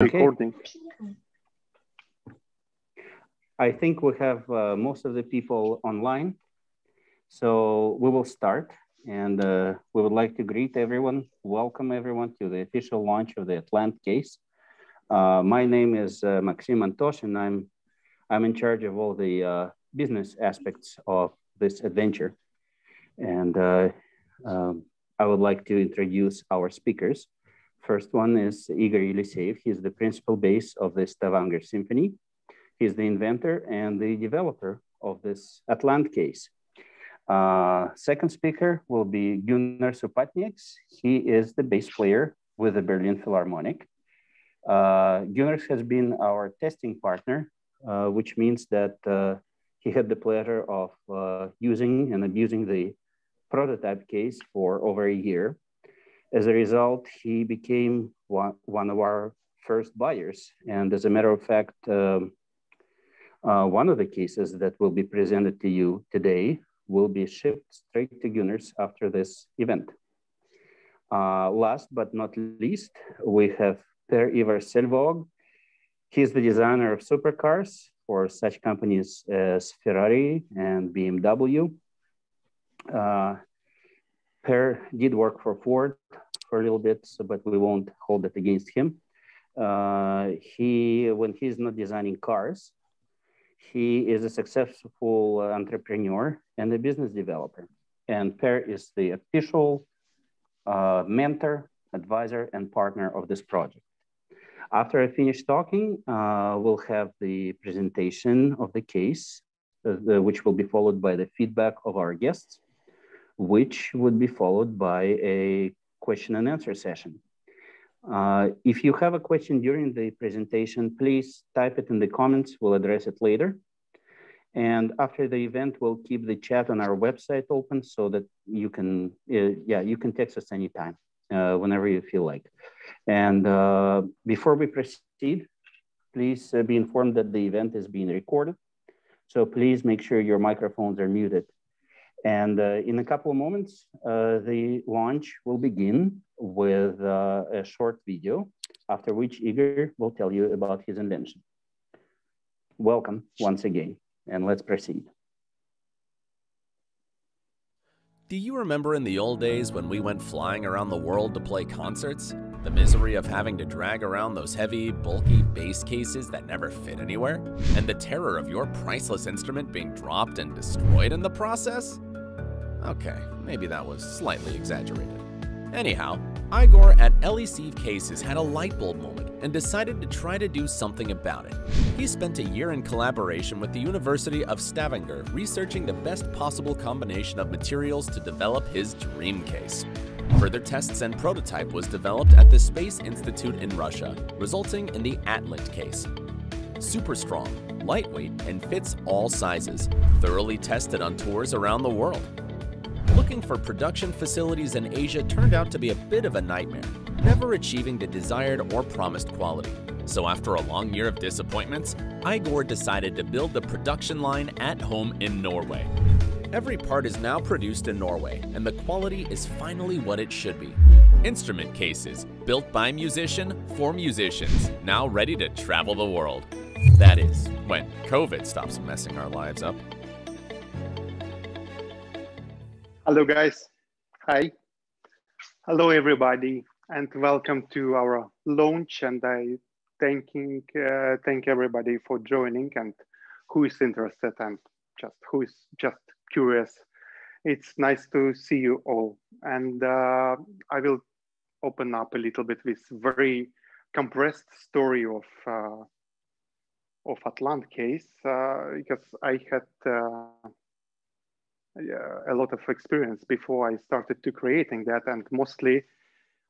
Okay. Recording. I think we have most of the people online, so we will start. And we would like to greet everyone, welcome everyone to the official launch of the Atlant case. My name is Maxim Antosh, and I'm in charge of all the business aspects of this adventure. And I would like to introduce our speakers. First one is Igor Yeliseyev. He's the principal bass of the Stavanger Symphony. He's the inventor and the developer of this Atlant case. Second speaker will be Gunnar Supatnieks. He is the bass player with the Berlin Philharmonic. Gunnar has been our testing partner, which means that he had the pleasure of using and abusing the prototype case for over a year. As a result, he became one of our first buyers. And as a matter of fact, one of the cases that will be presented to you today will be shipped straight to Gunnar's after this event. Last but not least, we have Per-Ivar Selvåg. He's the designer of supercars for such companies as Ferrari and BMW. Per did work for Ford for a little bit, but we won't hold it against him. When he's not designing cars, he is a successful entrepreneur and a business developer. And Per is the official mentor, advisor, and partner of this project. After I finish talking, we'll have the presentation of the case, which will be followed by the feedback of our guests, which would be followed by a question and answer session. If you have a question during the presentation, please type it in the comments. We'll address it later. And after the event, we'll keep the chat on our website open so that you can, you can text us anytime, whenever you feel like. And before we proceed, please be informed that the event is being recorded. So please make sure your microphones are muted. And in a couple of moments, the launch will begin with a short video, after which Igor will tell you about his invention. Welcome once again, and let's proceed. Do you remember in the old days when we went flying around the world to play concerts? The misery of having to drag around those heavy, bulky bass cases that never fit anywhere? And the terror of your priceless instrument being dropped and destroyed in the process? Okay, maybe that was slightly exaggerated. Anyhow, Igor at LEC Cases had a light bulb moment and decided to try to do something about it. He spent a year in collaboration with the University of Stavanger researching the best possible combination of materials to develop his dream case. Further tests and prototype was developed at the Space Institute in Russia, resulting in the Atlant case. Super strong, lightweight, and fits all sizes, thoroughly tested on tours around the world. Looking for production facilities in Asia turned out to be a bit of a nightmare, never achieving the desired or promised quality. So after a long year of disappointments, Igor decided to build the production line at home in Norway. Every part is now produced in Norway, and the quality is finally what it should be. Instrument cases, built by musician for musicians, now ready to travel the world. That is, when COVID stops messing our lives up. Hello, guys. Hi. Hello, everybody, and welcome to our launch. And I thank everybody for joining and who is interested and who is just curious. It's nice to see you all. And I will open up a little bit with very compressed story of Atlant case because I had a lot of experience before I started to creating that, and mostly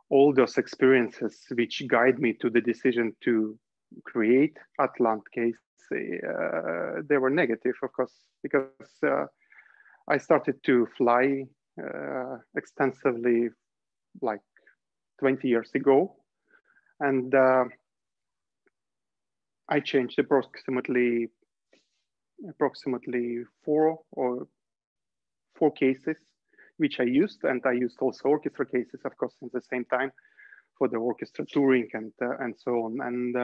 all those experiences which guide me to the decision to create Atlant case, they were negative, of course, because I started to fly extensively like 20 years ago, and I changed approximately four cases which I used, and I used also orchestra cases, of course, at the same time for the orchestra touring and so on. And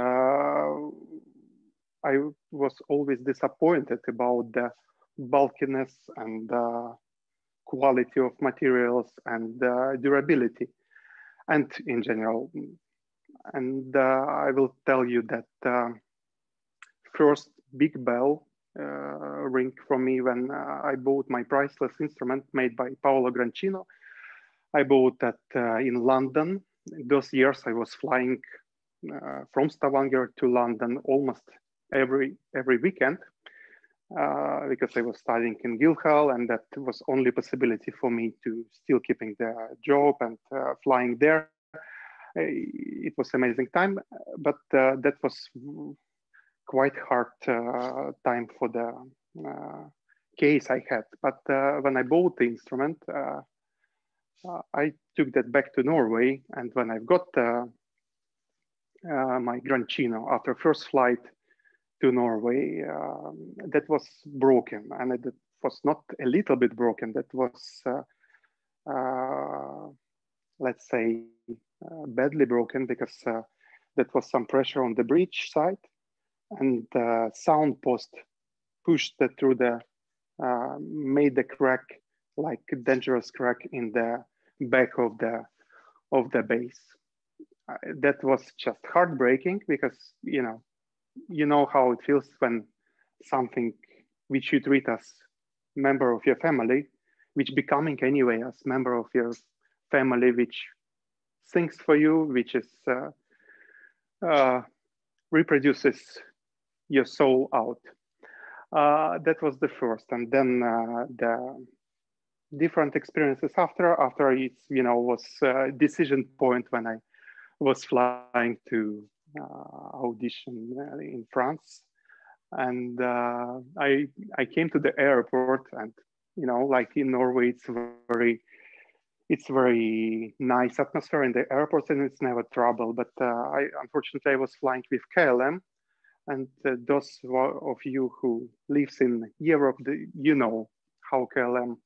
I was always disappointed about the bulkiness and quality of materials and durability, and in general. And I will tell you that first big bell ring from me when I bought my priceless instrument made by Paolo Grancino. I bought that in London. In those years, I was flying from Stavanger to London almost every weekend because I was studying in Guildhall, and that was only possibility for me to still keeping the job and flying there. It was amazing time, but that was quite hard time for the case I had. But when I bought the instrument, I took that back to Norway, and when I got my Grancino after first flight to Norway, that was broken, and it was not a little bit broken. That was, let's say, badly broken, because that was some pressure on the bridge side, and the sound post pushed that through the, made the crack, like a dangerous crack in the back of the bass. That was just heartbreaking, because you know how it feels when something which you treat as member of your family, which becoming anyway as member of your family, which sings for you, which is reproduces your soul out. That was the first, and then the different experiences after it, was a decision point when I was flying to audition in France, and I came to the airport, and like in Norway, it's very nice atmosphere in the airport, and it's never trouble. But unfortunately I was flying with KLM, and those of you who lives in Europe, you know how KLM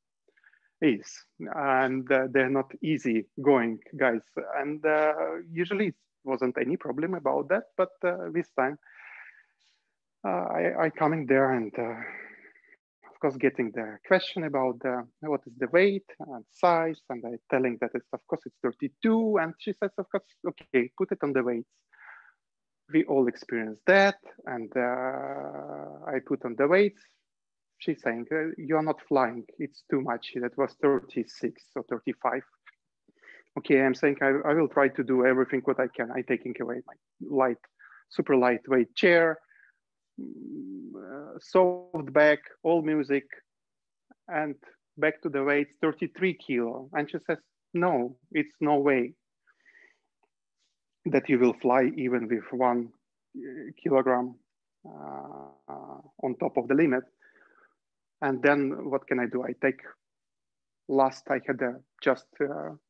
is, and they're not easy going guys, and usually it wasn't any problem about that, but this time I coming there, and of course getting the question about what is the weight and size, and I telling that it's of course it's 32, and she says, of course, okay, put it on the weights. We all experienced that, and I put on the weights. She's saying, you're not flying, it's too much. That was 36 or 35. Okay, I'm saying I will try to do everything what I can. I taking away my super lightweight chair, soft back, all music, and back to the weights, 33 kilo. And she says, no, it's no way that you will fly even with 1 kilogram on top of the limit. And then what can I do? I take last, I had just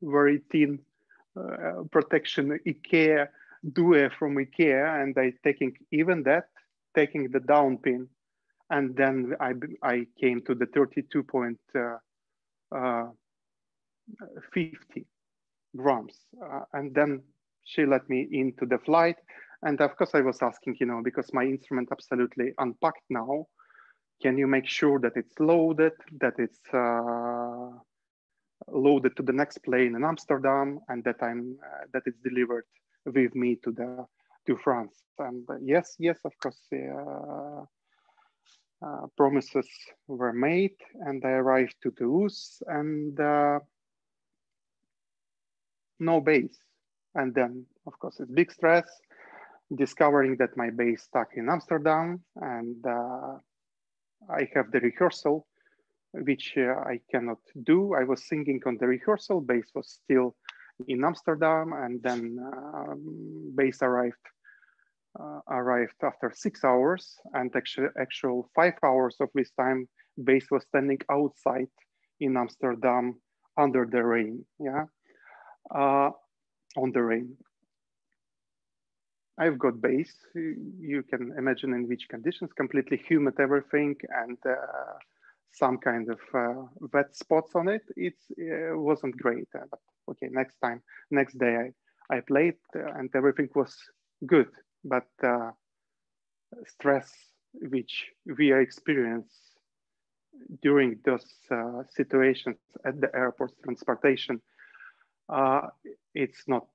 very thin protection IKEA Due from IKEA, and I taking even that, taking the down pin, and then I came to the 32.50 grams, and then she let me into the flight. And of course I was asking, because my instrument absolutely unpacked now, can you make sure that it's loaded, that it's loaded to the next plane in Amsterdam, and that that it's delivered with me to France? And yes, of course, promises were made, and I arrived to Toulouse, and no bass. And then, of course, it's big stress, discovering that my bass stuck in Amsterdam, and I have the rehearsal, which I cannot do. I was singing on the rehearsal, bass was still in Amsterdam, and then bass arrived after 6 hours, and actual 5 hours of this time, bass was standing outside in Amsterdam under the rain, on the rain. I've got bass. You can imagine in which conditions, completely humid, everything, and some kind of wet spots on it. It wasn't great, but okay, next day I played and everything was good, but stress which we experience during those situations at the airport transportation, it's not,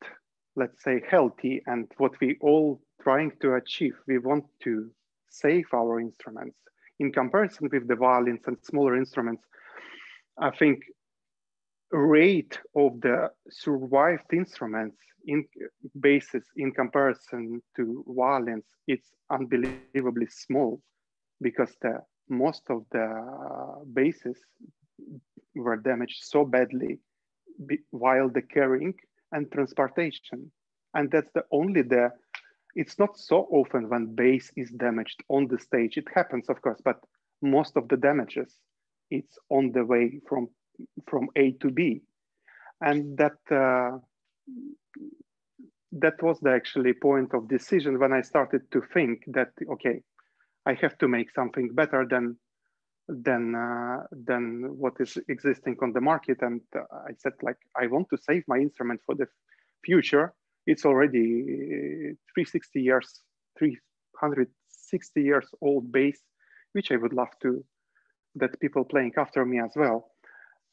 let's say, healthy. And what we all trying to achieve, we want to save our instruments. In comparison with the violins and smaller instruments, I think rate of the survived instruments in basses in comparison to violins, it's unbelievably small, because the most of the basses were damaged so badly while the carrying and transportation. And that's the only it's not so often when bass is damaged on the stage. It happens, of course, but most of the damages, it's on the way from A to B. And that was the actually point of decision when I started to think that, okay, I have to make something better than what is existing on the market. And I said, like, I want to save my instrument for the future. It's already 360 years old bass, which I would love to, that people playing after me as well.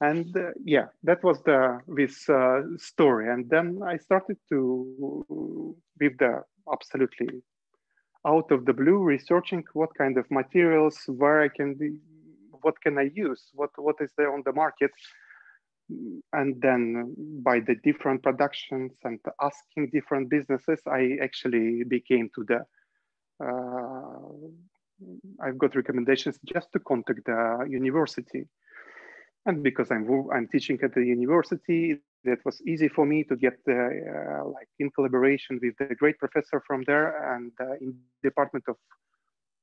And yeah, that was this story. And then I started to, with the absolutely out of the blue, researching what kind of materials, where I can be, what can I use, what is there on the market. And then by the different productions and asking different businesses, I actually became to the, I've got recommendations just to contact the university. And because I'm teaching at the university, that was easy for me to get like in collaboration with the great professor from there, and in Department of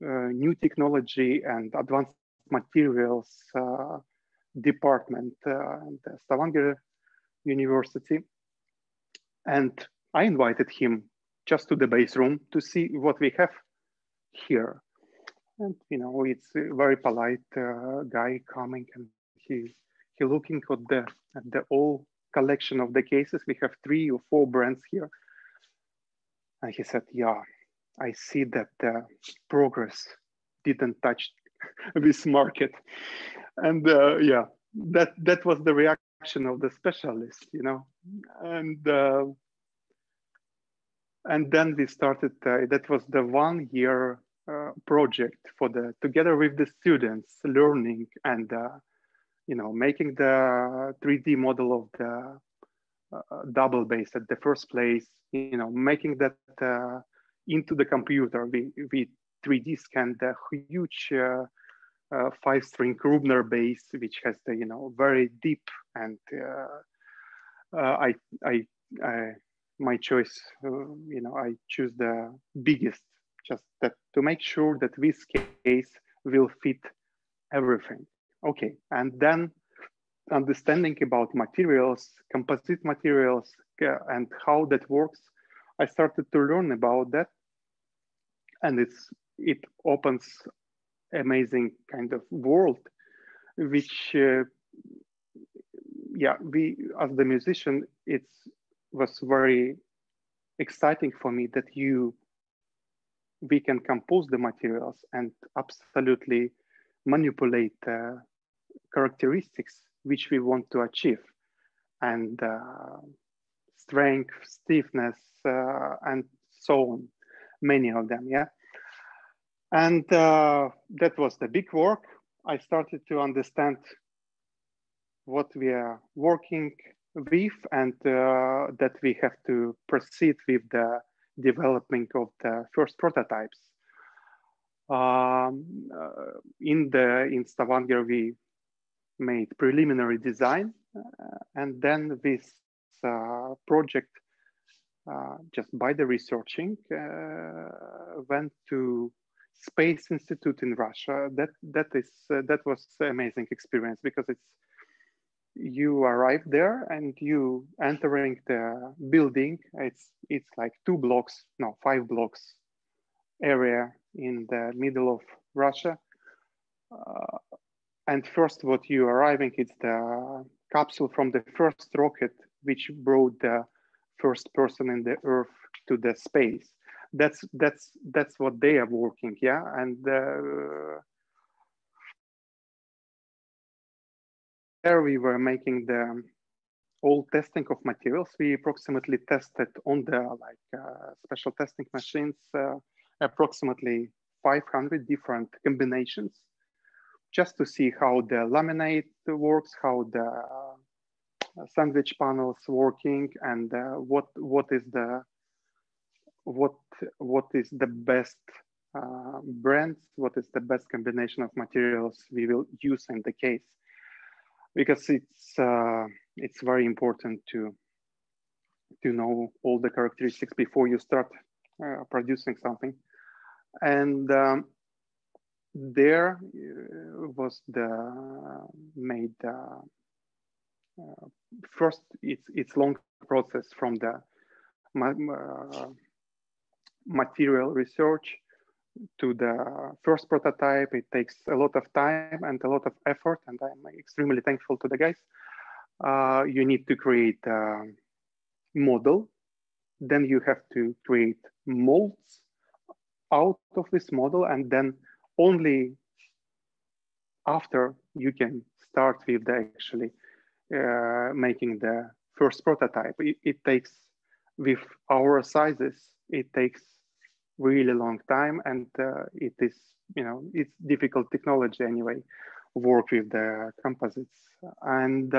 New Technology and Advanced Materials department and Stavanger University. And I invited him just to the bass room to see what we have here. And you know, it's a very polite guy coming, and he looking at the whole collection of the cases. We have 3 or 4 brands here. And he said, yeah, I see that the progress didn't touch this market. And yeah, that was the reaction of the specialist, you know. And then we started, that was the 1-year project for together with the students, learning and you know, making the 3D model of the double bass at the first place, you know, making that into the computer. We 3D scanned the huge 5-string Rubner bass, which has the, you know, very deep, and my choice, you know, I choose the biggest, just that to make sure that this case will fit everything. Okay, and then understanding about materials, composite materials, and how that works, I started to learn about that, and it opens amazing kind of world, which yeah, we as the musician, it was very exciting for me that we can compose the materials and absolutely manipulate characteristics which we want to achieve, and strength, stiffness, and so on, many of them, yeah. And that was the big work. I started to understand what we are working with, and that we have to proceed with the development of the first prototypes. In Stavanger, we made preliminary design, and then this project, just by the researching, went to Space Institute in Russia. That was an amazing experience, because you arrive there and you entering the building. It's like 5 blocks area in the middle of Russia. And first, what you arriving, it's the capsule from the first rocket, which brought the first person in the Earth to the space. That's what they are working, yeah. And there we were making the all testing of materials. We approximately tested on the special testing machines approximately 500 different combinations, just to see how the laminate works, how the sandwich panels working, and what is the best brands, what is the best combination of materials we will use in the case, because it's very important to know all the characteristics before you start producing something. And there was made first, it's long process from the material research to the first prototype. It takes a lot of time and a lot of effort, and I'm extremely thankful to the guys. You need to create a model, then you have to create molds out of this model, and then only after you can start with the actually making the first prototype. It takes, with our sizes, it takes really long time, and it is, it's difficult technology anyway, work with the composites. And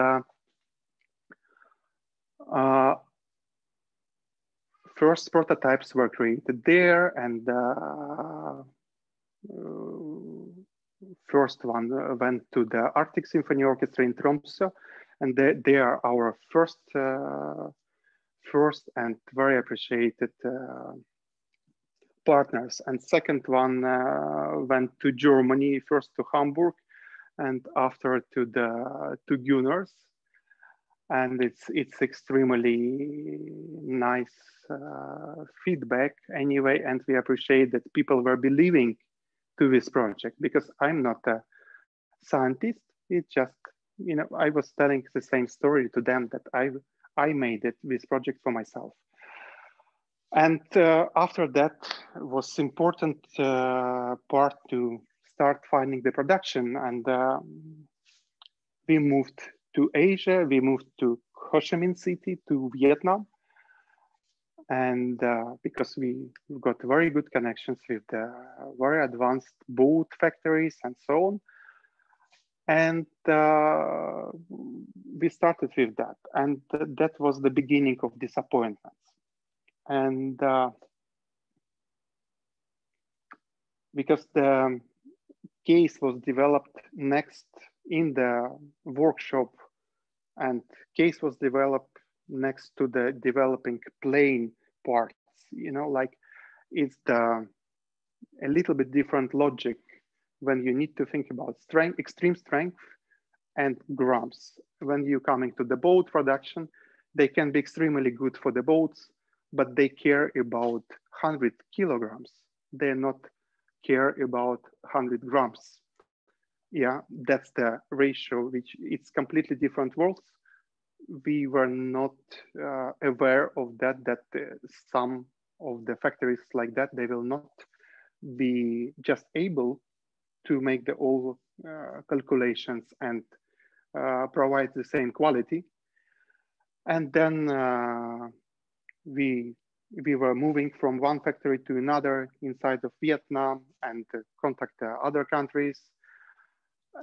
first prototypes were created there, and first one went to the Arctic Symphony Orchestra in Tromsø, and they are our first and very appreciated partners. And second one went to Germany, first to Hamburg, and after to Gunners. And it's extremely nice feedback anyway, and we appreciate that people were believing to this project, because I'm not a scientist. It's just, I was telling the same story to them, that I made this project for myself. And after that was important part to start finding the production, and we moved to Asia. We moved to Ho Chi Minh City, to Vietnam, and because we got very good connections with the very advanced boat factories and so on. And we started with that, and that was the beginning of disappointments. And because the case was developed next in the workshop, and case was developed next to the developing plane parts, like it's a little bit different logic when you need to think about strength, extreme strength, and grams. When you're coming to the boat production, they can be extremely good for the boats, but they care about 100 kilograms. They not care about 100 grams. Yeah, that's the ratio, which it's completely different worlds. We were not aware of that some of the factories like that, they will not be just able to make the all calculations and provide the same quality. And then we were moving from one factory to another inside of Vietnam, and contact other countries.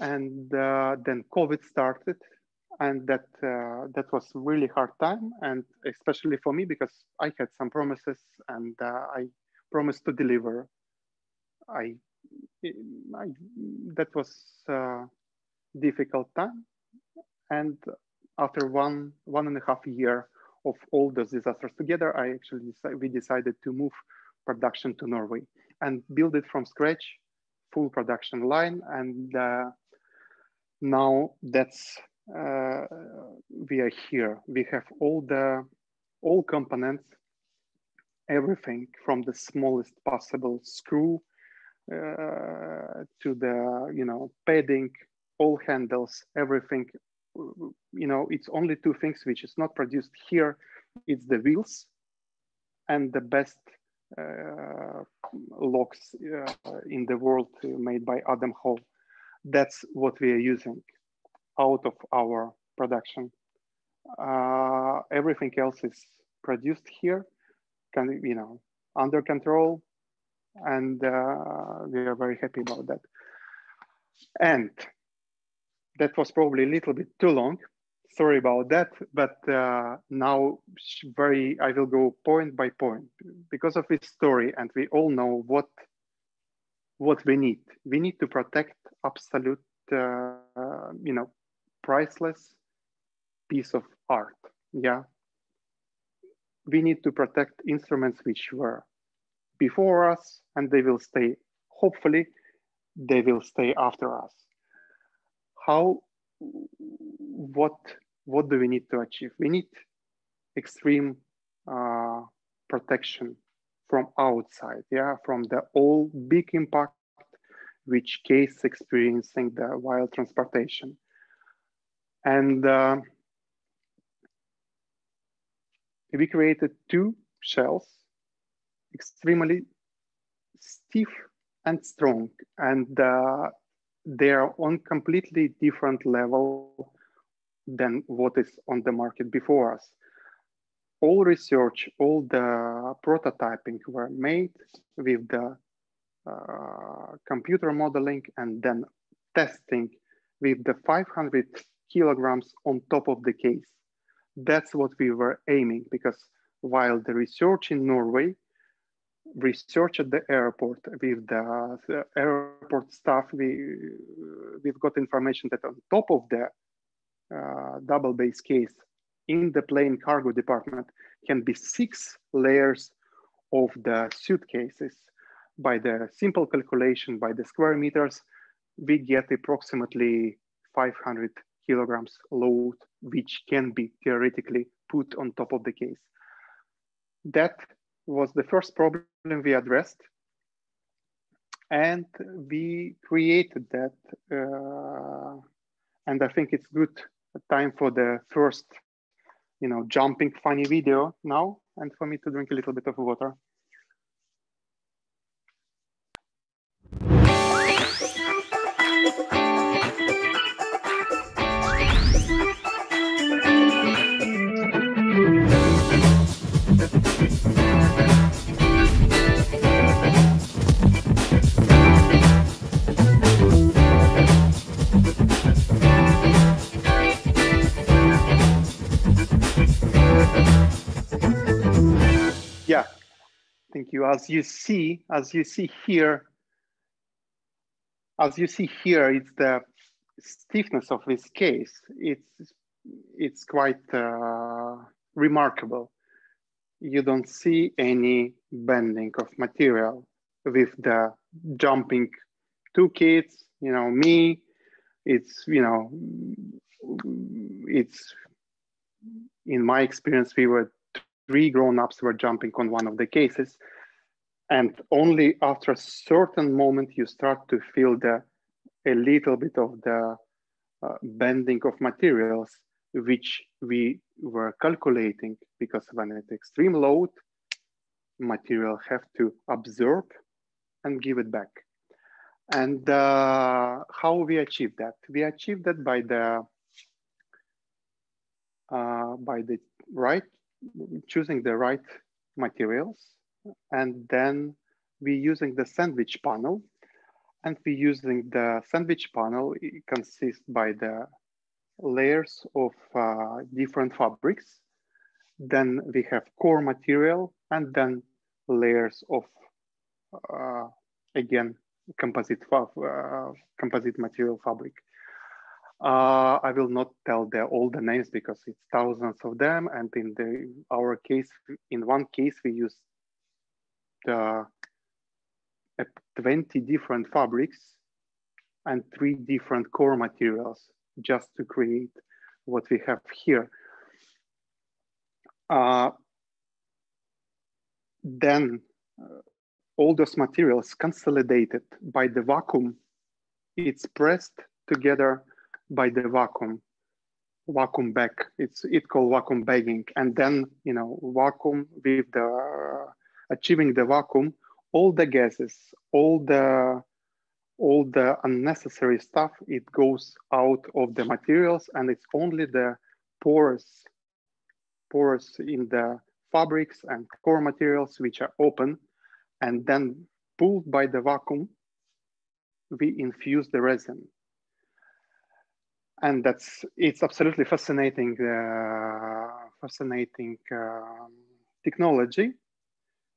And then COVID started, and that was really hard time, and especially for me, because I had some promises, and I promised to deliver. That was a difficult time, and after one and a half year of all those disasters together, we decided to move production to Norway and build it from scratch, full production line. And now that's we are here. We have all components, everything from the smallest possible screw to the padding, all handles, everything it's only two things which is not produced here. It's the wheels and the best locks in the world made by Adam Hall. That's what we are using out of our production. Everything else is produced here, under control, and we are very happy about that. And that was probably a little bit too long. Sorry about that, but now I will go point by point because of this story, and we all know what we need. We need to protect absolute, priceless piece of art. Yeah, we need to protect instruments which were before us, and they will stay. Hopefully, they will stay after us. What do we need to achieve? We need extreme protection from outside, from the all big impact which case experiencing the while transportation. And we created two shells, extremely stiff and strong, and they are on completely different level than what is on the market before us. All research, all the prototyping were made with the computer modeling and then testing with the 500 kilograms on top of the case. That's what we were aiming, because while the research in Norway, research at the airport with the airport staff, we've got information that on top of the double bass case in the plane cargo department can be 6 layers of the suitcases. By the simple calculation, by the square meters, we get approximately 500 kilograms load, which can be theoretically put on top of the case. That was the first problem we addressed, and we created that. And I think it's good time for the first, jumping funny video now, and for me to drink a little bit of water. Yeah, thank you. As you see here, it's the stiffness of this case. It's quite remarkable. You don't see any bending of material with the jumping two kids. Me. It's in my experience, we were 3 grown-ups were jumping on one of the cases, and only after a certain moment you start to feel a little bit of the bending of materials, which we were calculating, because when at extreme load, material have to absorb and give it back. And how we achieved that? We achieved that by the choosing the right materials, and then we using the sandwich panel. And we using the sandwich panel, it consists by the layers of different fabrics. Then we have core material, and then layers of again composite material fabric. I will not tell all the names because it's thousands of them, and in our case, in one case, we used 20 different fabrics and 3 different core materials just to create what we have here. Then all those materials consolidated by the vacuum. It's pressed together by the vacuum. vacuum bag. It's called vacuum bagging, and then vacuum with the achieving the vacuum, all the gases, all the unnecessary stuff, it goes out of the materials, and it's only the pores in the fabrics and core materials which are open, and then pulled by the vacuum, we infuse the resin. And it's absolutely fascinating, technology,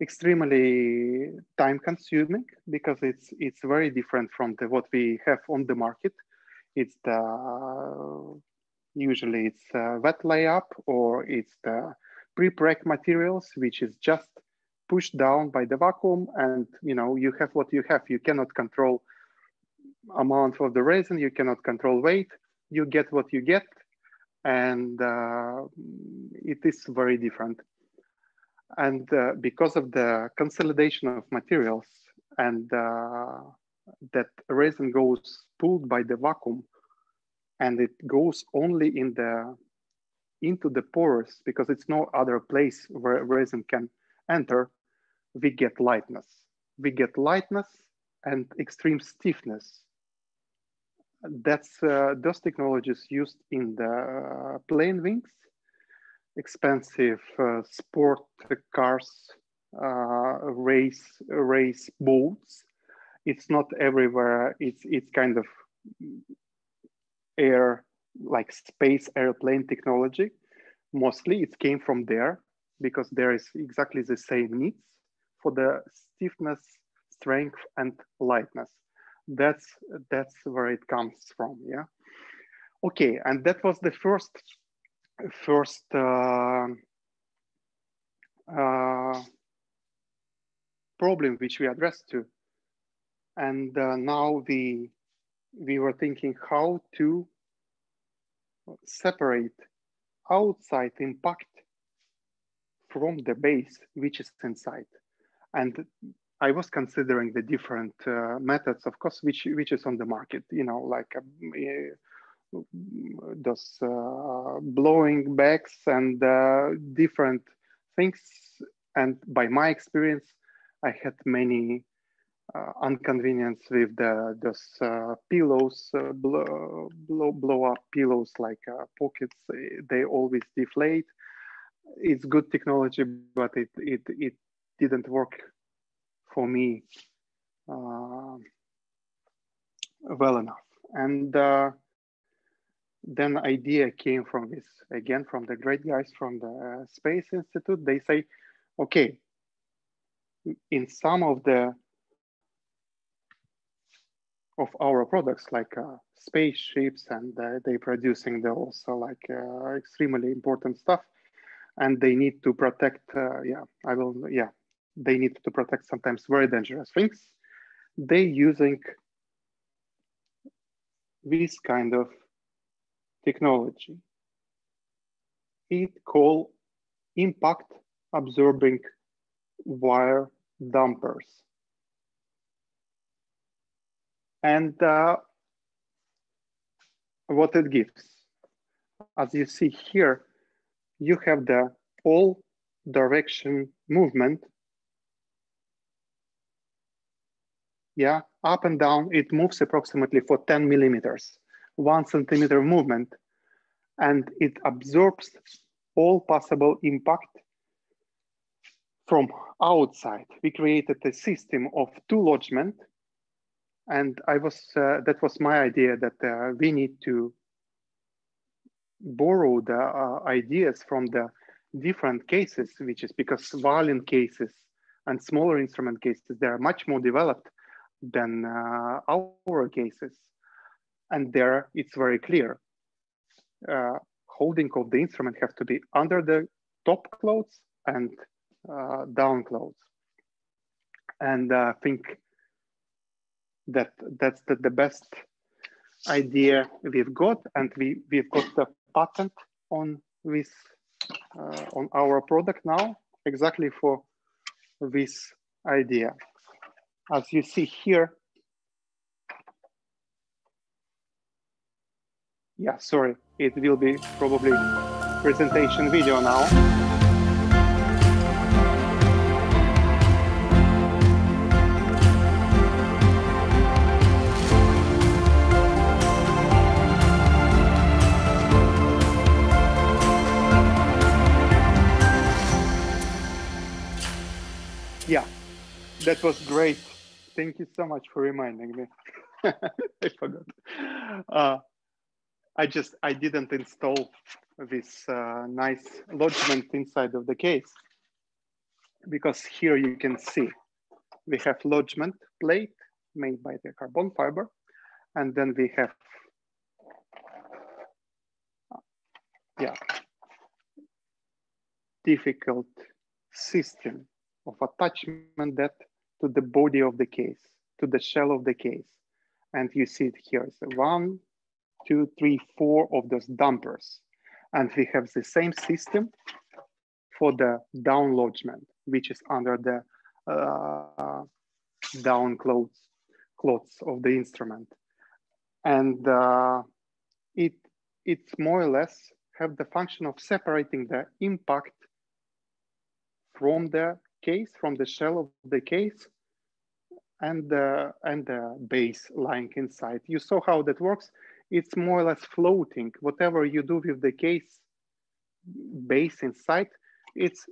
extremely time consuming, because it's very different from what we have on the market. It's usually it's wet layup, or it's the pre-preg materials, which is just pushed down by the vacuum, and you have what you have. You cannot control amount of the resin, you cannot control weight, you get what you get, and it is very different. And because of the consolidation of materials, and that resin goes pulled by the vacuum, and it goes only into the pores, because it's no other place where resin can enter, we get lightness. We get lightness and extreme stiffness. That's those technologies used in the plane wings, expensive sport cars, race boats. It's not everywhere. It's kind of air, like space airplane technology. Mostly it came from there, because there is exactly the same needs for the stiffness, strength, and lightness. That's where it comes from. Yeah. Okay, and that was the first problem which we addressed to, and now we were thinking how to separate outside impact from the base which is inside. And I was considering the different methods, of course, which is on the market, like those blowing bags and different things. And by my experience, I had many inconvenience with those pillows, blow up pillows, like pockets. They always deflate. It's good technology, but it didn't work for me well enough. And then idea came from this, again, from the great guys from the Space Institute. They say, okay, in some of our products, like spaceships, and they producing also like extremely important stuff, and they need to protect, they need to protect sometimes very dangerous things. They using this kind of technology. It called impact absorbing wire dampers. And what it gives, as you see here, you have the all direction movement. Yeah, up and down, it moves approximately for 10 millimeters, 1 centimeter movement, and it absorbs all possible impact from outside. We created a system of 2 lodgement, and that was my idea, that we need to borrow the ideas from the different cases, which is because violin cases and smaller instrument cases, they are much more developed than our cases. And there it's very clear. Holding of the instrument have to be under the top clothes and down clothes. And I think that's the best idea we've got, and we've got the patent on this on our product now, exactly for this idea. As you see here, Yeah, sorry, it will be probably presentation video now. Yeah, that was great. Thank you so much for reminding me. I forgot. I didn't install this nice lodgement inside of the case, because here you can see we have lodgement plate made by the carbon fiber, and then we have difficult system of attachment that to the body of the case, to the shell of the case. And you see it here. So 1, 2, 3, 4 of those dampers. And we have the same system for the down lodgement, which is under the down clothes of the instrument. And it's more or less have the function of separating the impact from the case, from the shell of the case, and the base lying inside. You saw how that works. It's more or less floating. Whatever you do with the case base inside, it's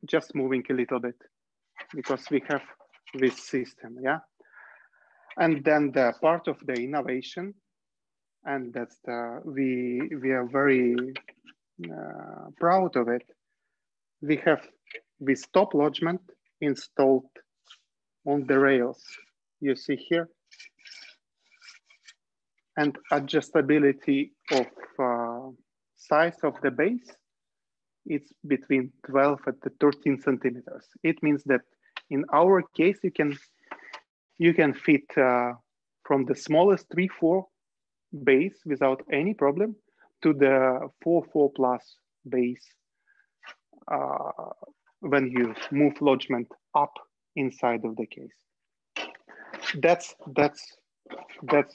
just moving a little bit, because we have this system, yeah. And then the part of the innovation, and that's we are very proud of it. We have this top lodgement installed on the rails, you see here, and adjustability of size of the base, it's between 12 and 13 centimeters. It means that in our case, you can fit from the smallest 3/4 base without any problem to the 4/4 plus base when you move lodgement up inside of the case. That's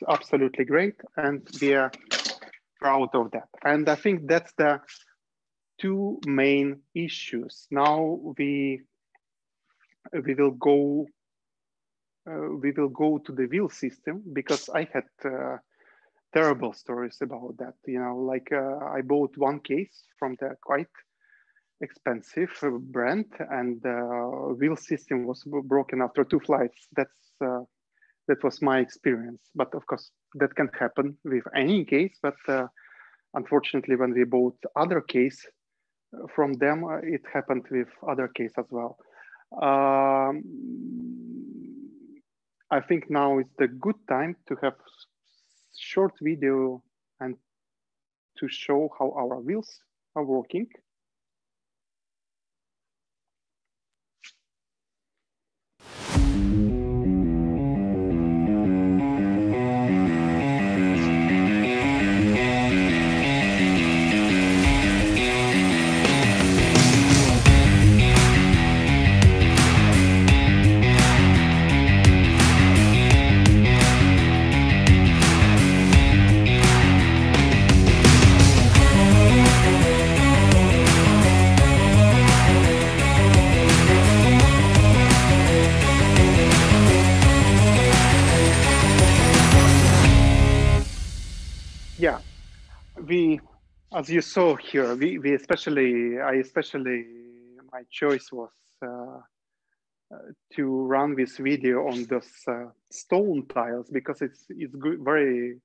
absolutely great, and we are proud of that. And I think that's the two main issues. Now we will go to the wheel system, because I had terrible stories about that. You know, like I bought one case from the quite expensive brand, and the wheel system was broken after 2 flights. That was my experience. But of course, that can happen with any case. But unfortunately, when we bought other case from them, it happened with other case as well. I think now is the good time to have short video and to show how our wheels are working. Yeah, as you saw here, my choice was to run this video on those stone tiles, because it's good, very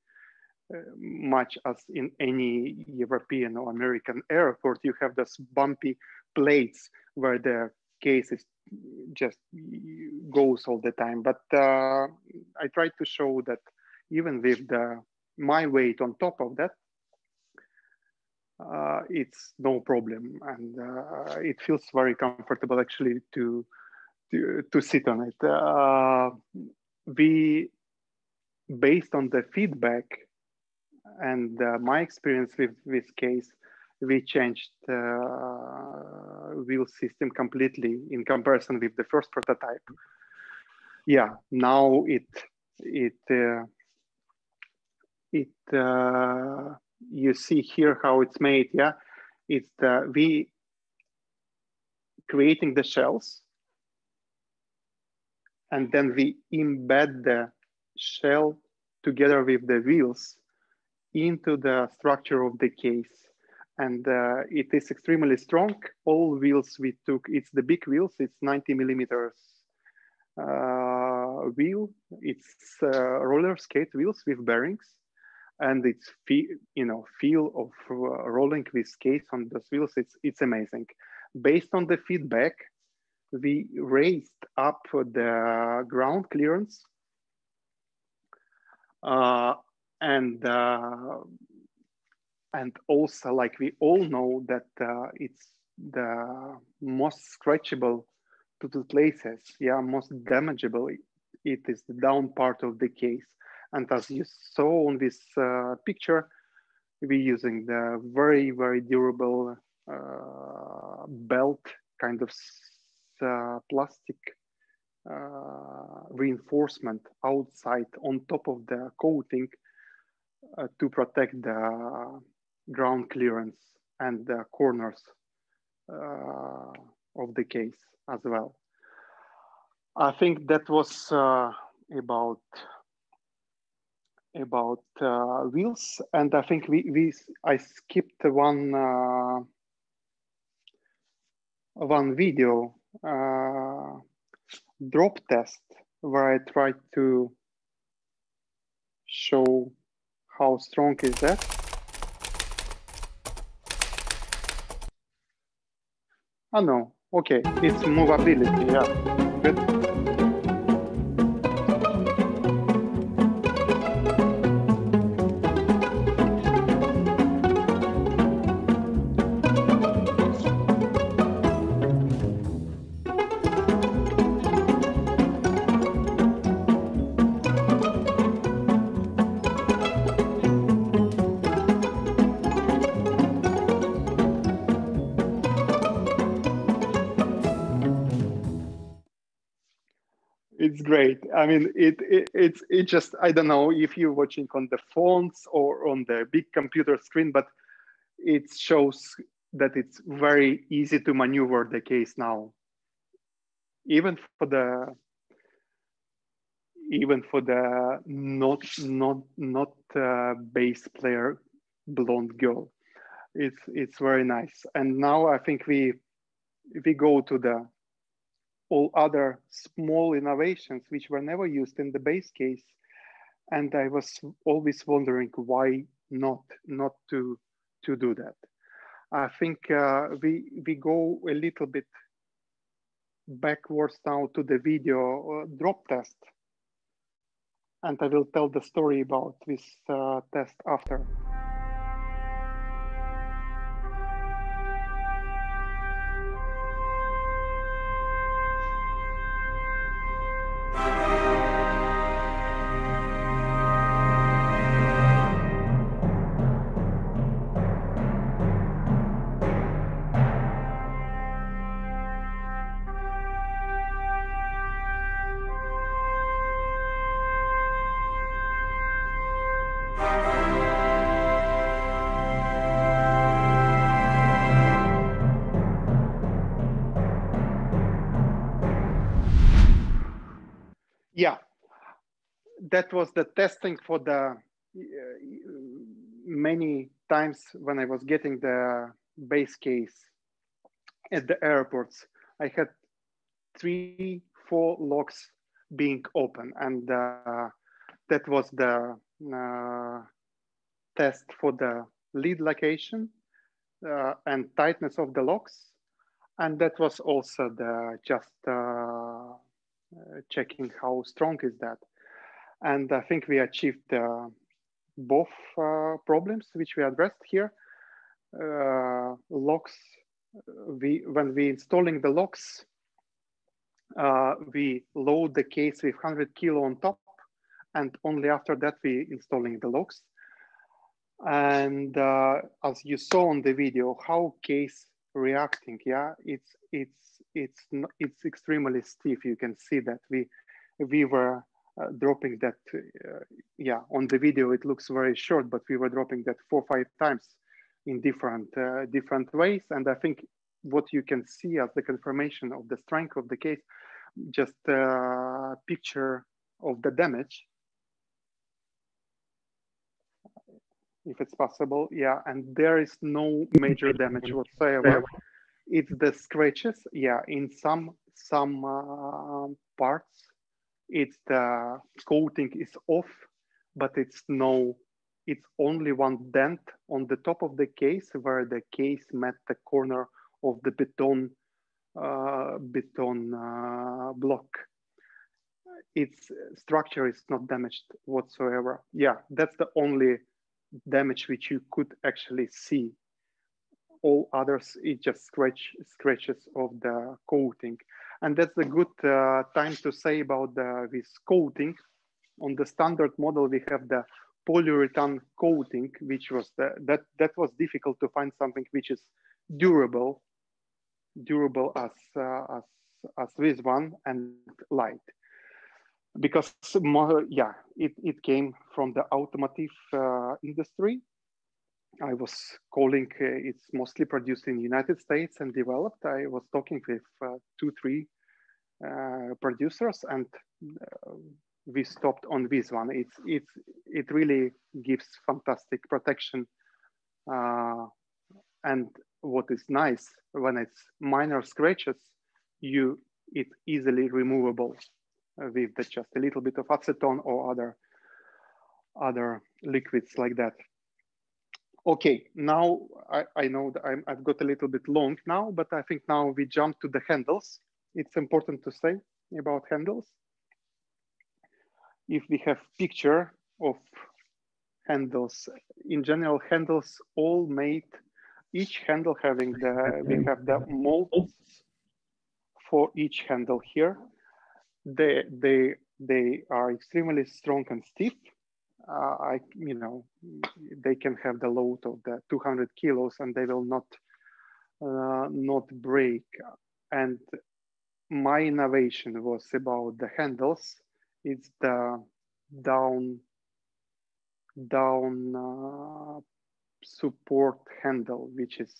much as in any European or American airport, you have those bumpy plates where the case is just goes all the time. But I tried to show that even with my weight on top of that, it's no problem, and it feels very comfortable actually to sit on it. We, based on the feedback and my experience with this case, we changed wheel system completely in comparison with the first prototype. Yeah, now you see here how it's made. Yeah, it's we creating the shells, and then we embed the shell together with the wheels into the structure of the case. And it is extremely strong. All wheels we took, it's the big wheels, it's 90 millimeters wheel. It's roller skate wheels with bearings. And it's feel of rolling with skates on those wheels. It's amazing. Based on the feedback, we raised up the ground clearance, and also, like we all know that it's the most stretchable to the places, yeah, most damageable. It is the down part of the case. And as you saw on this picture, we're using the very, very durable belt kind of plastic reinforcement outside on top of the coating to protect the ground clearance and the corners of the case as well. I think that was about wheels, and I think I skipped one video, drop test, where I tried to show how strong is that. Oh no, okay, it's movability, yeah, good. It's great. I mean, it just, I don't know if you're watching on the phones or on the big computer screen, but it shows that it's very easy to maneuver the case now. Even for the not bass player blonde girl, it's very nice. And now I think we go to the all other small innovations which were never used in the base case. And I was always wondering why not to do that. I think we go a little bit backwards now to the video drop test. And I will tell the story about this test after. Yeah, that was the testing for the many times when I was getting the base case at the airports. I had 3-4 locks being open, and that was the test for the lead location and tightness of the locks. And that was also the just checking how strong is that. And I think we achieved both problems which we addressed here. Locks, when we installing the locks, we load the case with 100 kilo on top, and only after that we installing the locks. And as you saw on the video, how case reacting, yeah, it's extremely stiff. You can see that we were dropping that, yeah, on the video it looks very short, but we were dropping that 4 or 5 times in different ways. And I think what you can see as the confirmation of the strength of the case, just a picture of the damage, if it's possible. Yeah, and there is no major damage whatsoever. It's the scratches. Yeah, in some parts, it's the coating is off, but it's only one dent on the top of the case where the case met the corner of the beton block. Its structure is not damaged whatsoever. Yeah, that's the only damage which you could actually see. All others, it just scratches of the coating. And that's a good time to say about this coating. On the standard model, we have the polyurethane coating, which was that was difficult to find something which is durable as this one and light. Because yeah, it came from the automotive industry. I was calling, it's mostly produced in the United States and developed. I was talking with 2-3 producers, and we stopped on this one. It really gives fantastic protection. And what is nice, when it's minor scratches, it's easily removable with just a little bit of acetone or other liquids like that. Okay, now I know that I've got a little bit long now, but I think now we jump to the handles. It's important to say about handles. If we have picture of handles, in general, handles all made, each handle having we have the molds for each handle here. They are extremely strong and stiff. They can have the load of the 200 kilos and they will not break. And my innovation was about the handles. It's the down support handle, which is,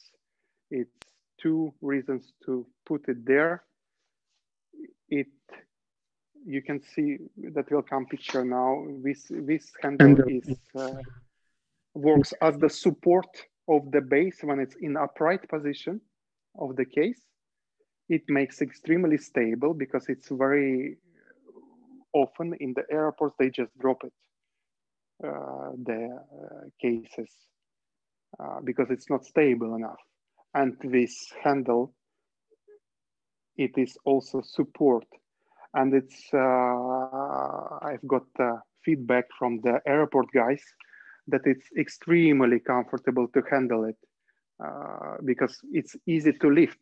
it's 2 reasons to put it there. You can see that will come picture now. This handle is works as the support of the base when it's in upright position of the case. It makes extremely stable because it's very often in the airports they just drop it, the cases, because it's not stable enough. And this handle, it is also support. And it's, I've got feedback from the airport guys that it's extremely comfortable to handle it because it's easy to lift.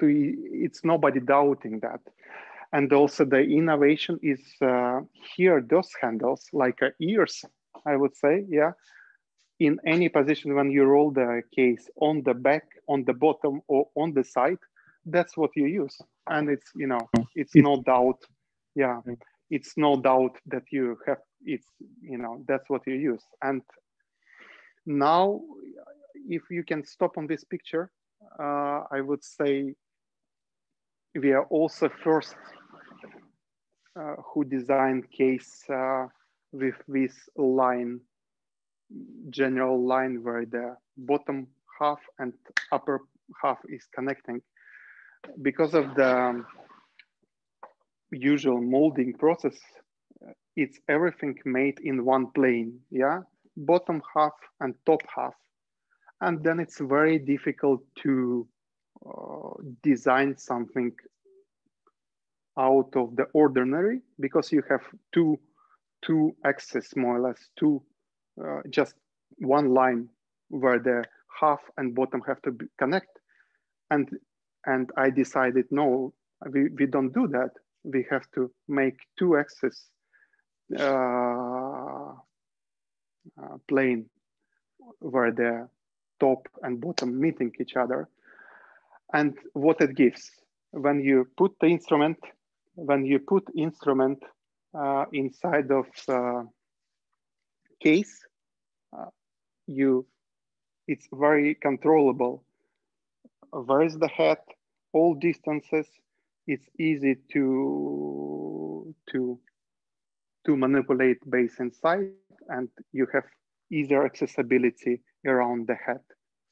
It's nobody doubting that. And also the innovation is here, those handles, like ears, I would say, yeah. In any position when you roll the case on the back, on the bottom, or on the side, that's what you use. And it's, it's no doubt, yeah, it's no doubt that you have, it's, that's what you use. And now, if you can stop on this picture, I would say we are also first who designed case with this line, general line where the bottom half and upper half is connecting. Because of the usual molding process, it's everything made in one plane, yeah? Bottom half and top half. And then it's very difficult to design something out of the ordinary because you have two axes, more or less, just one line where the half and bottom have to connect. And I decided, no, we don't do that. We have to make 2 axes plane where the top and bottom meeting each other. And what it gives, when you put the instrument, inside of case, it's very controllable. Where is the head? All distances. It's easy to manipulate base inside, and you have easier accessibility around the head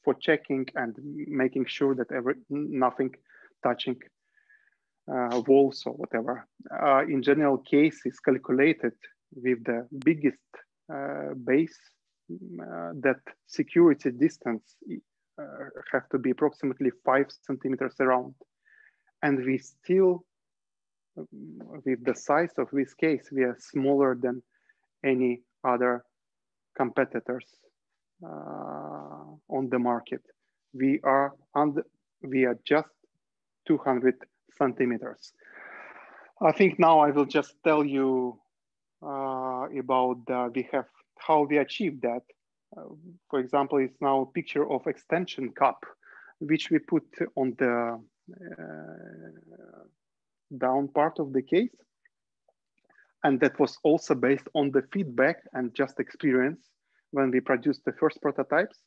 for checking and making sure that nothing touching walls or whatever. In general, case is calculated with the biggest base that security distance have to be approximately 5 centimeters around. And we still, with the size of this case, we are smaller than any other competitors on the market. We are just 200 centimeters. I think now I will just tell you about how we achieved that. For example, it's now a picture of extension cup, which we put on the down part of the case. And that was also based on the feedback and just experience when we produced the first prototypes,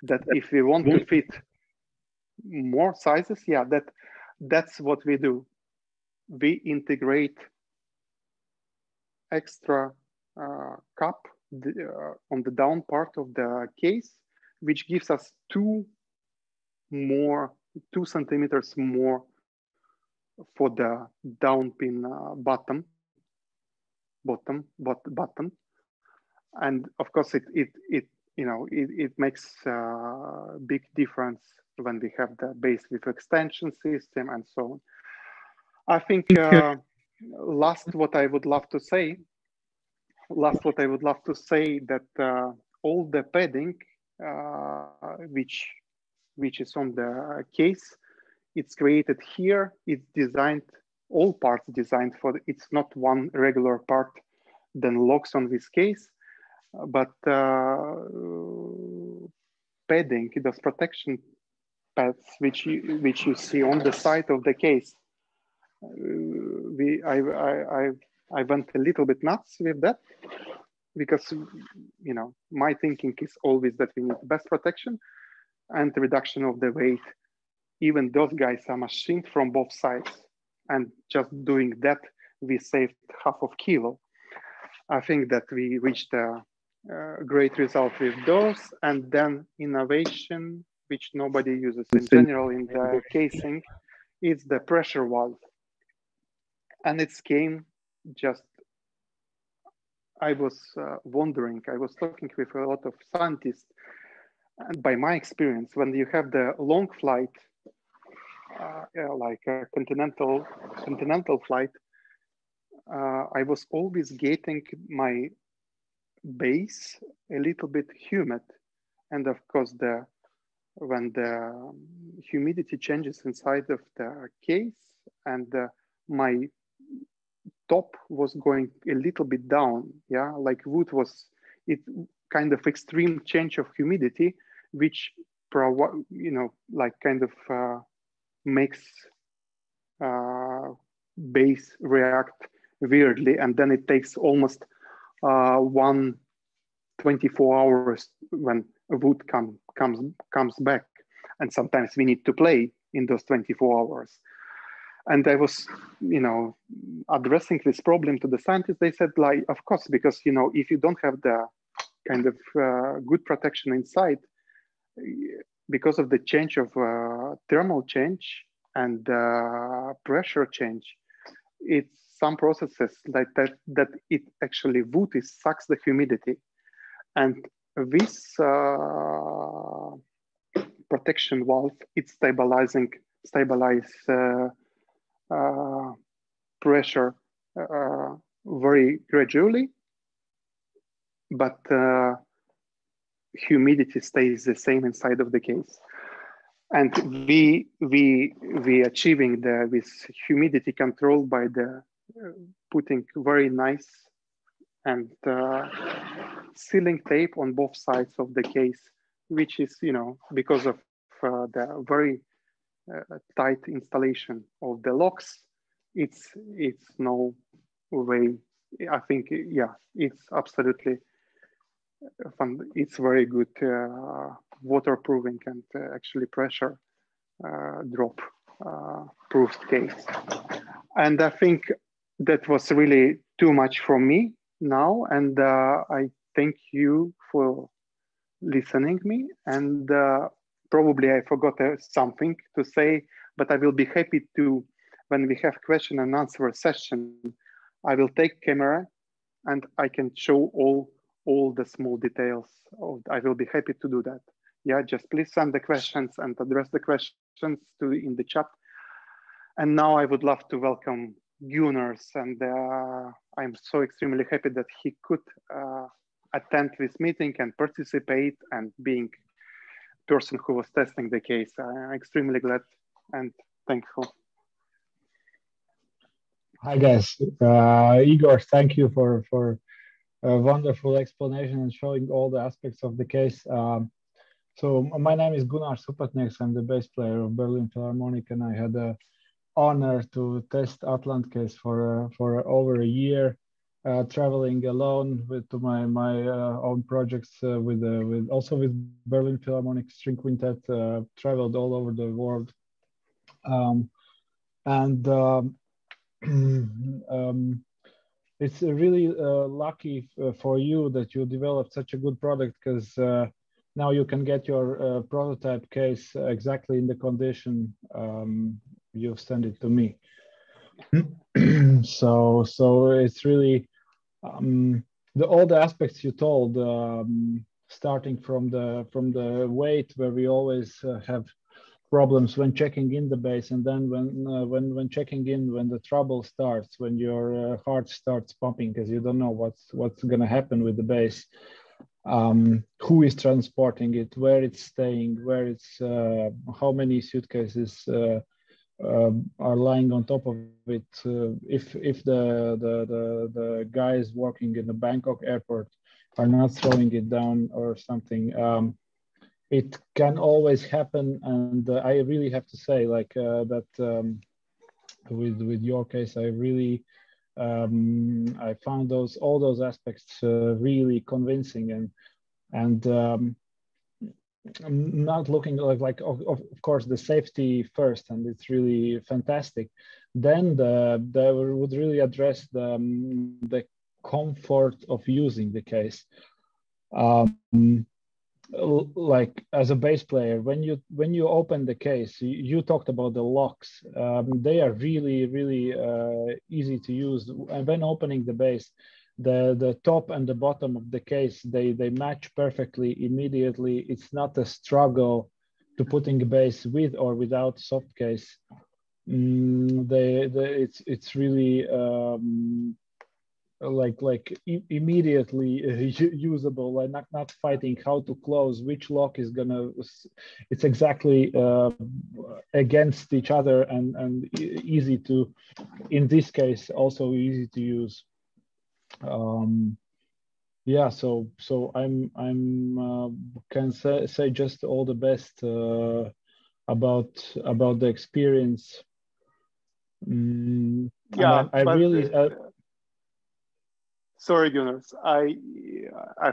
that if we want to fit more sizes, yeah, that's what we do. We integrate extra cup on the down part of the case, which gives us 2 centimeters more for the down pin bottom. And of course, it makes a big difference when we have the base with extension system and so on. I think last what I would love to say that all the padding which is on the case, it's created here. It's designed, all parts designed for. It's not one regular part then locks on this case, but padding, those protection pads which you see on the side of the case. I went a little bit nuts with that because my thinking is always that we need best protection and reduction of the weight. Even those guys are machined from both sides, and just doing that, we saved half of kilo. I think that we reached a great result with those, and then innovation, which nobody uses in general in the casing, is the pressure valve. And it came just, I was wondering, I was talking with a lot of scientists, and by my experience, when you have the long flight, like a continental flight, I was always getting my base a little bit humid. And of course, when the humidity changes inside of the case and my top was going a little bit down, yeah, like wood was, it kind of extreme change of humidity, which like kind of makes base react weirdly, and then it takes almost 24 hours when wood comes back, and sometimes we need to play in those 24 hours. And I was, addressing this problem to the scientists. They said, like, of course, because if you don't have the kind of good protection inside, because of the change of thermal change and pressure change, it's some processes like that it actually wood sucks the humidity, and this protection valve, it stabilize pressure very gradually, but humidity stays the same inside of the case. And we achieving this humidity control by the putting very nice and sealing tape on both sides of the case, which is because of the very tight installation of the locks, it's no way I think, yeah, it's absolutely fun. It's very good waterproofing and actually pressure drop proofed case. And I think that was really too much from me now. And I thank you for listening me. And probably I forgot something to say, but I will be happy to, when we have question and answer session, I will take camera and I can show all the small details. I will be happy to do that. Yeah, just please send the questions and address the questions in the chat. And now I would love to welcome Gunnars, and I'm so extremely happy that he could attend this meeting and participate and being person who was testing the case. I'm extremely glad and thankful. Hi guys, Igor, thank you for a wonderful explanation and showing all the aspects of the case. So my name is Gunnar Supatnieks. I'm the bass player of Berlin Philharmonic, and I had the honor to test Atlant case for over a year, traveling alone to my own projects with also with Berlin Philharmonic String Quintet. Traveled all over the world, it's really lucky for you that you developed such a good product, because now you can get your prototype case exactly in the condition you send it to me. So it's really all the aspects you told, starting from the weight, where we always have problems when checking in the bass, and then when checking in, when the trouble starts, when your heart starts pumping because you don't know what's going to happen with the bass, who is transporting it, where it's staying, where it's how many suitcases are lying on top of it, if the guys working in the Bangkok airport are not throwing it down or something. It can always happen, and I really have to say, like that with your case, I really I found all those aspects really convincing, and I'm not looking like of course the safety first, and it's really fantastic. Then they would really address the comfort of using the case. Like as a bass player, when you open the case, you talked about the locks. They are really easy to use. And when opening the bass, the top and the bottom of the case, they match perfectly immediately. It's not a struggle to putting a bass with or without soft case. It's really immediately usable, like not fighting how to close, which lock is gonna, it's exactly against each other, and easy to, in this case, also easy to use. Yeah, so I'm can say just all the best about the experience. Yeah, I really sorry, Gunnars. I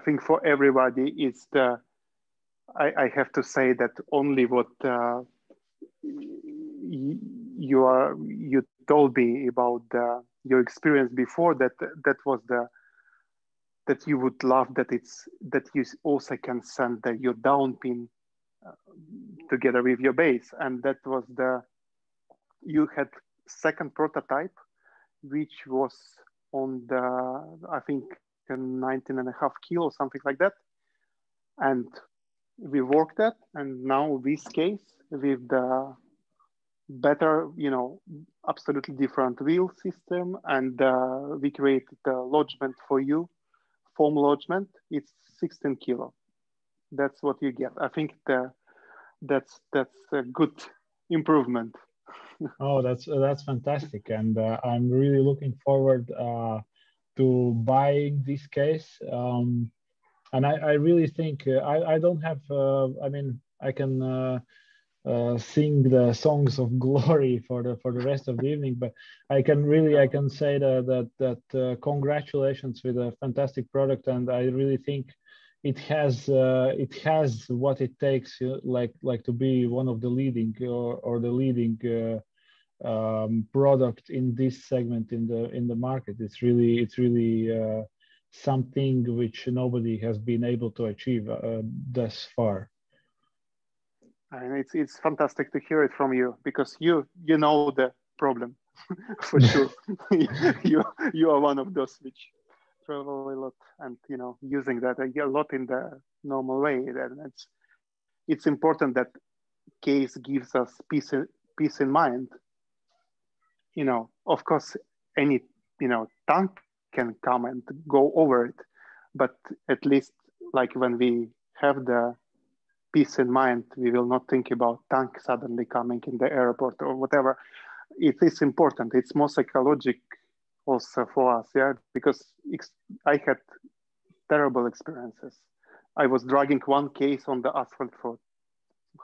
think for everybody, it's the. I have to say that only what you told me about your experience before, that was that you would love that you also can send your down pin together with your bass, and that was you had second prototype, which was on the, I think, 19.5 kilo, something like that. And we worked that, and now this case with the better, absolutely different wheel system, and we created the lodgement for you, foam lodgement. It's 16 kilo. That's what you get. I think that's a good improvement. Oh, that's fantastic, and I'm really looking forward to buying this case. And I really think I don't have. I mean, I can sing the songs of glory for the rest of the evening. But I can say that congratulations with a fantastic product, and I really think it has what it takes, like to be one of the leading or the leading product in this segment in the market. It's really something which nobody has been able to achieve thus far. And it's fantastic to hear it from you, because you know the problem for sure. you are one of those which travel a lot, and using that a lot in the normal way. And it's important that case gives us peace in mind. Of course, any tank can come and go over it, but at least like when we have the peace in mind, we will not think about tank suddenly coming in the airport or whatever. It is important. It's more psychological also for us, because I had terrible experiences. I was dragging one case on the asphalt for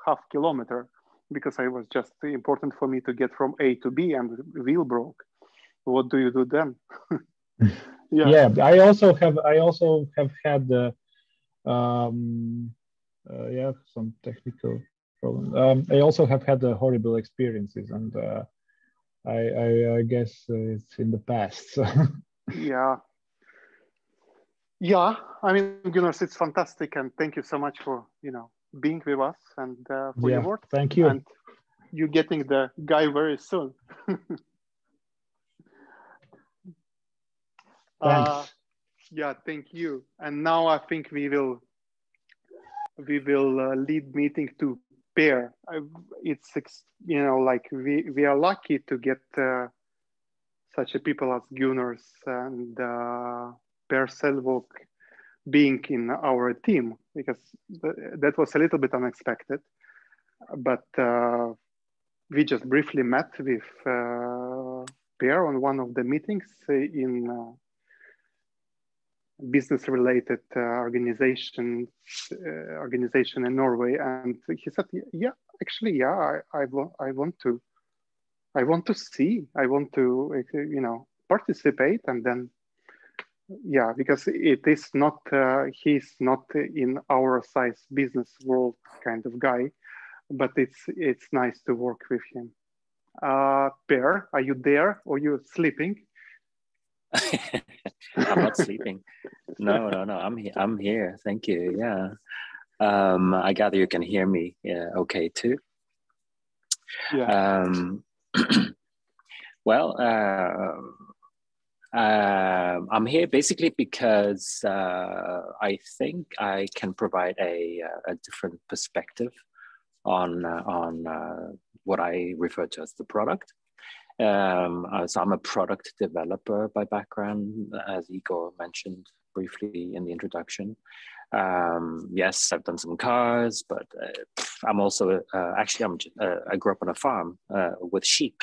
half kilometer because I was just important for me to get from A to B, and the wheel broke. What do you do then? Yeah, I also have had some technical problems. I also have had horrible experiences, and I guess it's in the past. So. Yeah. I mean, Gunnars, it's fantastic, and thank you so much for being with us and for your work. Thank you. And you getting the guy very soon. Thanks. Thank you. And now I think we will lead meeting to Per. It's like we are lucky to get such a people as Gunnars and Per Selvok being in our team, because that was a little bit unexpected. But we just briefly met with Per on one of the meetings in business-related organization in Norway, and he said, I want to see, I want to participate, and then because it is not he's not in our size business world kind of guy, but it's nice to work with him. Per, are you there, or you sleeping? I'm not sleeping. No. I'm here. Thank you. Yeah. I gather you can hear me. Yeah. Okay, too. Yeah. Well, I'm here basically because I think I can provide a different perspective on what I refer to as the product. So I'm a product developer by background, as Igor mentioned briefly in the introduction. Yes, I've done some cars, but I'm also I grew up on a farm with sheep,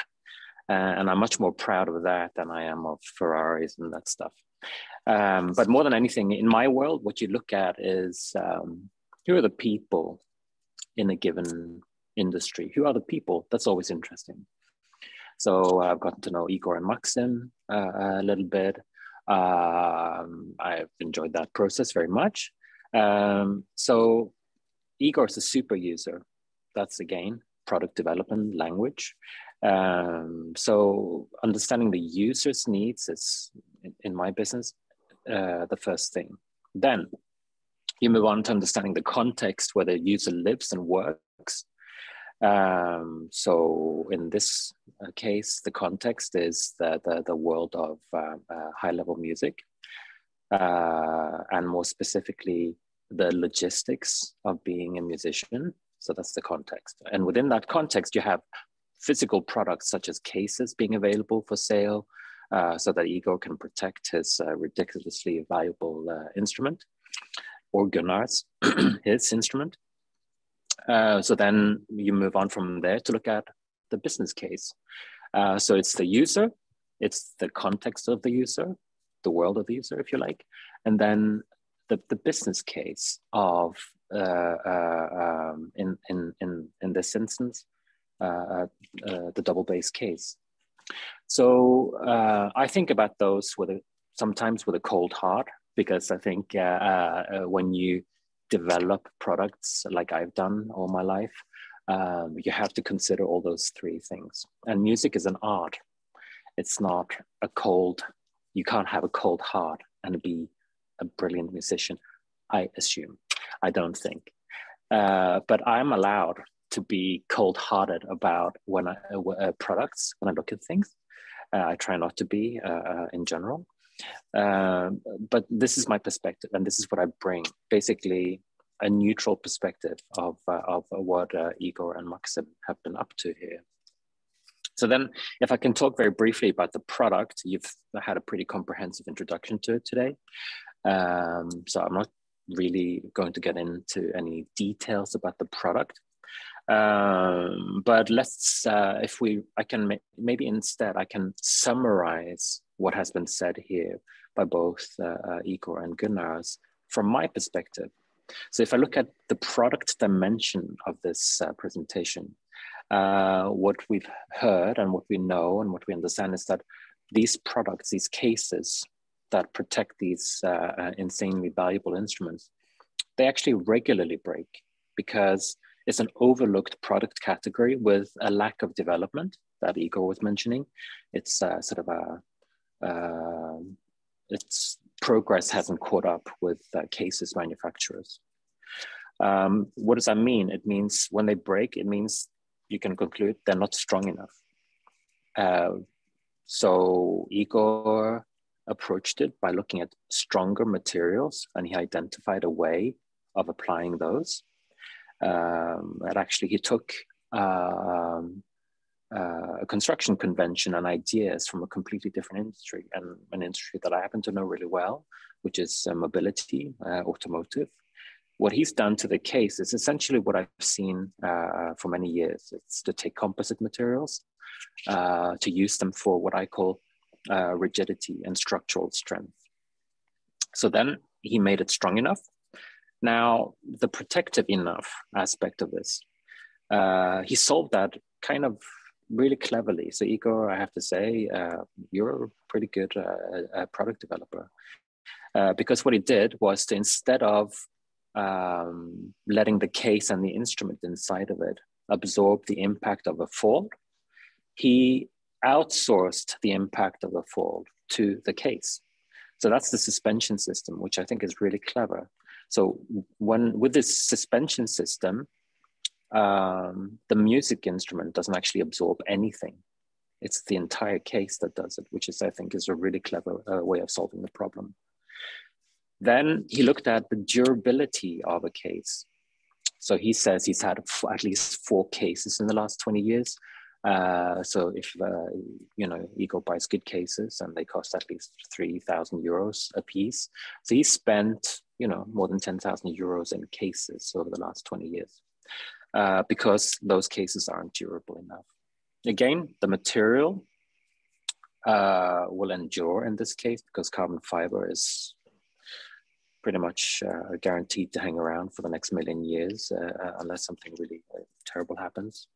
and I'm much more proud of that than I am of Ferraris and that stuff. But more than anything, in my world, what you look at is who are the people in a given industry? Who are the people? That's always interesting. So I've gotten to know Igor and Maxim a little bit. I've enjoyed that process very much. So Igor is a super user. That's again, product development language. So understanding the user's needs is, in my business, the first thing. Then you move on to understanding the context where the user lives and works. So in this case, the context is the world of high-level music, and more specifically, the logistics of being a musician. So that's the context. And within that context, you have physical products such as cases being available for sale, so that Igor can protect his ridiculously valuable instrument, or Gunnar's, his instrument. So then you move on from there to look at the business case. So it's the user, it's the context of the user, the world of the user, if you like, and then the business case of in this instance, the double bass case. So I think about those sometimes with a cold heart, because I think when you develop products like I've done all my life, you have to consider all those three things. And music is an art. It's not you can't have a cold heart and be a brilliant musician, I assume. I don't think. But I'm allowed to be cold-hearted about products, when I look at things. I try not to be in general. But this is my perspective, and this is what I bring. Basically, a neutral perspective of what Igor and Maxim have been up to here. So then, if I can talk very briefly about the product, you've had a pretty comprehensive introduction to it today. So I'm not really going to get into any details about the product. But let's, maybe instead I can summarize what has been said here by both Igor and Gunnars from my perspective. So if I look at the product dimension of this presentation, what we've heard and what we know and what we understand is that these products, these cases that protect these insanely valuable instruments, they actually regularly break because it's an overlooked product category with a lack of development that Igor was mentioning. It's sort of its progress hasn't caught up with cases manufacturers. What does that mean? It means when they break, it means you can conclude they're not strong enough. So Igor approached it by looking at stronger materials, and he identified a way of applying those. And actually he took a construction convention and ideas from a completely different industry, and an industry that I happen to know really well, which is mobility, automotive. What he's done to the case is essentially what I've seen for many years. It's to take composite materials, to use them for what I call rigidity and structural strength. So then he made it strong enough. Now, the protective enough aspect of this, he solved that kind of really cleverly. So Igor, I have to say, you're a pretty good product developer. Because what he did was to, instead of letting the case and the instrument inside of it absorb the impact of a fall, he outsourced the impact of the fall to the case. So that's the suspension system, which I think is really clever. So with this suspension system, the music instrument doesn't actually absorb anything. It's the entire case that does it, which is, I think, is a really clever way of solving the problem. Then he looked at the durability of a case. So he says he's had at least 4 cases in the last 20 years. So if, Igor buys good cases and they cost at least 3,000 euros a piece. So he spent, more than 10,000 euros in cases over the last 20 years because those cases aren't durable enough. Again, the material will endure in this case because carbon fiber is pretty much guaranteed to hang around for the next million years unless something really terrible happens.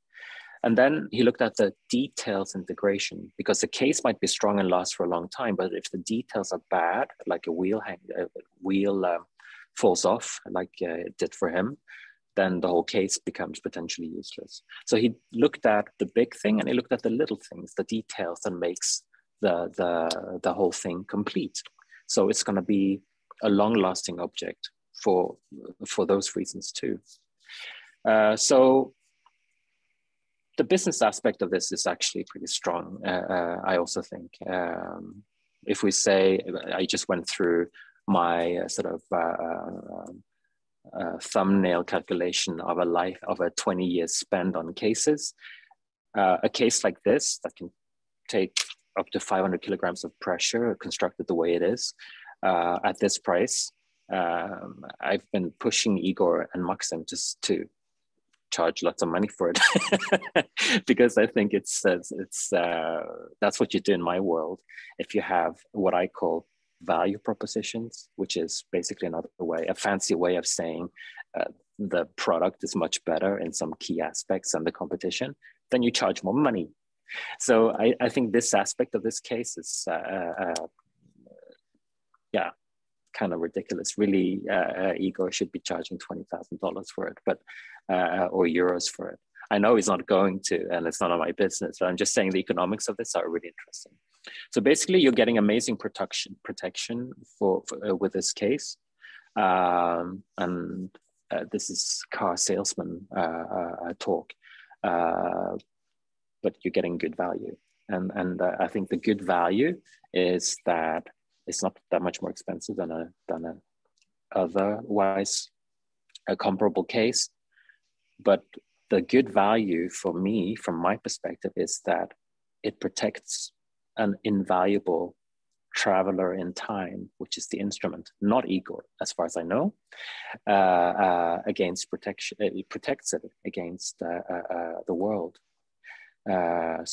And then he looked at the details integration, because the case might be strong and last for a long time, but if the details are bad, like a wheel falls off, like it did for him, then the whole case becomes potentially useless. So he looked at the big thing and he looked at the little things, the details that makes the whole thing complete. So it's going to be a long-lasting object for those reasons too. So the business aspect of this is actually pretty strong, I also think. If we say, I just went through my thumbnail calculation of a 20 years spend on cases. A case like this that can take up to 500 kilograms of pressure, constructed the way it is, at this price, I've been pushing Igor and Maxim just to charge lots of money for it because I think it's that's what you do in my world. If you have what I call value propositions, which is basically a fancy way of saying the product is much better in some key aspects than the competition, then you charge more money. So I think this aspect of this case is, yeah, kind of ridiculous. Really, Igor should be charging $20,000 for it, but or euros for it. I know he's not going to, and it's none of my business, but I'm just saying the economics of this are really interesting. So basically, you're getting amazing protection for with this case, and this is car salesman talk, but you're getting good value, and I think the good value is that it's not that much more expensive than a otherwise a comparable case, but the good value for me, from my perspective, is that it protects an invaluable traveler in time, which is the instrument, not Igor, as far as I know, against protection. It protects it against the world. Yeah,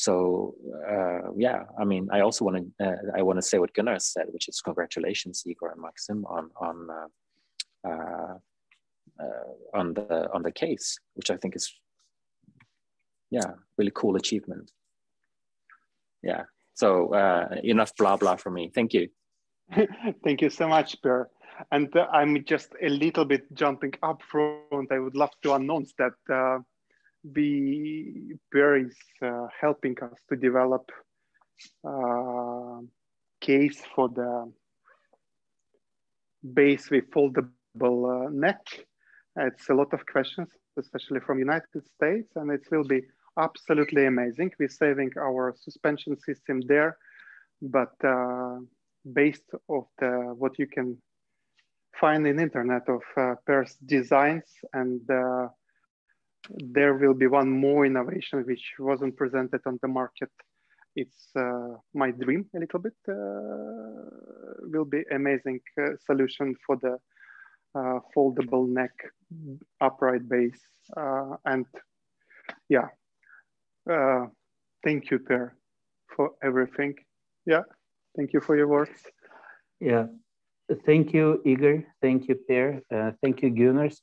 I mean, I also want to say what Gunnar said, which is congratulations, Igor and Maxim, on the case, which I think is, yeah, really cool achievement. Yeah. So enough blah blah for me. Thank you. Thank you so much, Per. And I'm just a little bit jumping up front. I would love to announce that Per is helping us to develop case for the bass with foldable neck. It's a lot of questions, especially from United States, and it will be absolutely amazing. We're saving our suspension system there, but based of what you can find in internet of Per's designs, and there will be one more innovation which wasn't presented on the market. It's my dream a little bit. Will be amazing solution for the foldable neck upright bass, and yeah. Thank you, Per, for everything. Yeah, thank you for your words. Yeah, thank you, Igor. Thank you, Per. Thank you, Gunnars.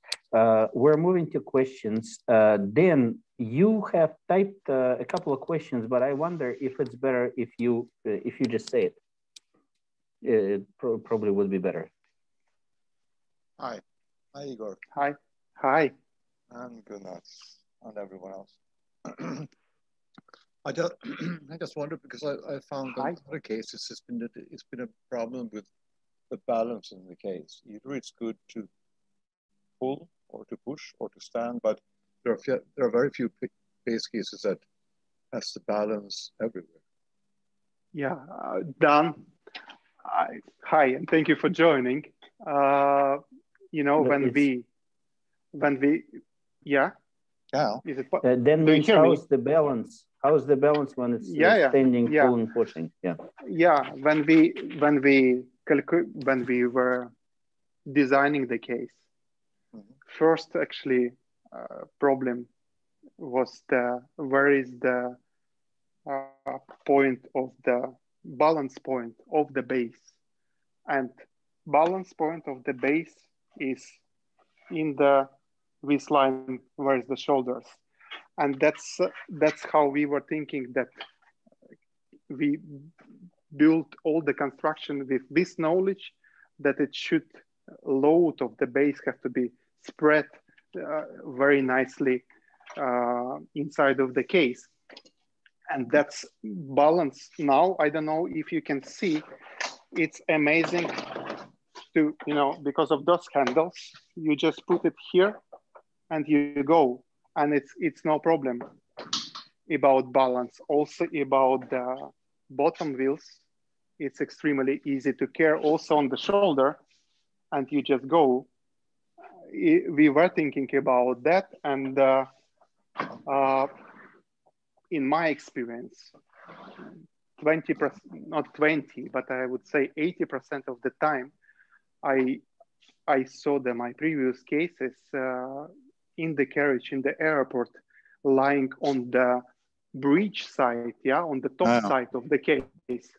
We're moving to questions. Dan, you have typed a couple of questions, but I wonder if it's better if you just say it. It probably would be better. Hi, Igor. Hi, And Gunnars and everyone else. I just wonder, because I found that in other cases it's been a problem with the balance in the case. Either it's good to pull or to push or to stand, but there are very few bass cases that has the balance everywhere. Yeah, Dan. Hi, and thank you for joining. You know, when we, yeah. Yeah. Then means how's the balance? How's the balance when it's standing, pulling, pushing? Yeah. Yeah. When we were designing the case, first actually problem was where is the point of the balance point of the bass, and balance point of the bass is in the wrist line, where is the shoulders, and that's how we were thinking, that we built all the construction with this knowledge, that it should load of the bass have to be spread very nicely inside of the case, and that's balance. Now I don't know if you can see, it's amazing to, you know, because of those handles, you just put it here and you go, and it's no problem about balance. Also about the bottom wheels, it's extremely easy to carry also on the shoulder, and you just go. We were thinking about that, and in my experience, 20%, not 20, but I would say 80% of the time, I saw my previous cases in the carriage, in the airport, lying on the bridge side, on the top side of the case,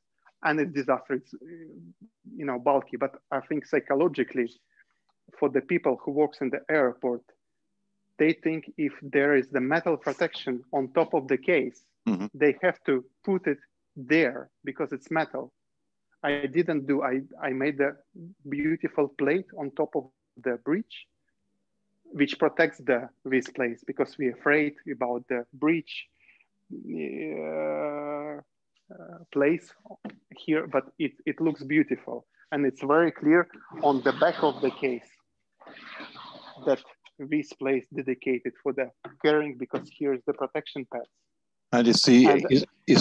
and it's disaster. It's, you know, bulky, but I think psychologically, for the people who works in the airport, they think if there is the metal protection on top of the case, they have to put it there because it's metal. I didn't do, I made a beautiful plate on top of the bridge, which protects this place because we're afraid about the breach place here, but it looks beautiful. And it's very clear on the back of the case that this place dedicated for the carrying, because here's the protection pads. And is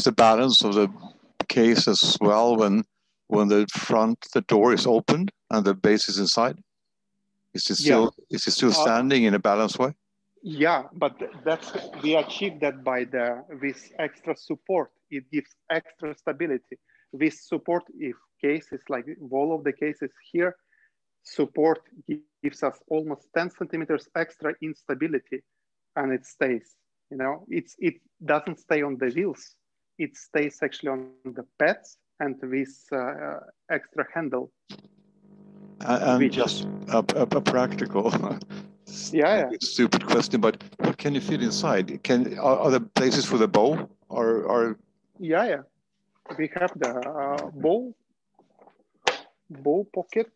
the balance of the case as well when the door is opened and the base is inside? Is it still standing in a balanced way? Yeah, but we achieved that by this extra support. It gives extra stability. This support, if cases like wall of the cases here, support gives us almost 10 centimeters extra instability, and it stays. You know, it doesn't stay on the wheels. It stays actually on the pads and this extra handle. And just a practical, stupid question, but what can you fit inside? Are there places for the bow? Or yeah, we have the bow pocket,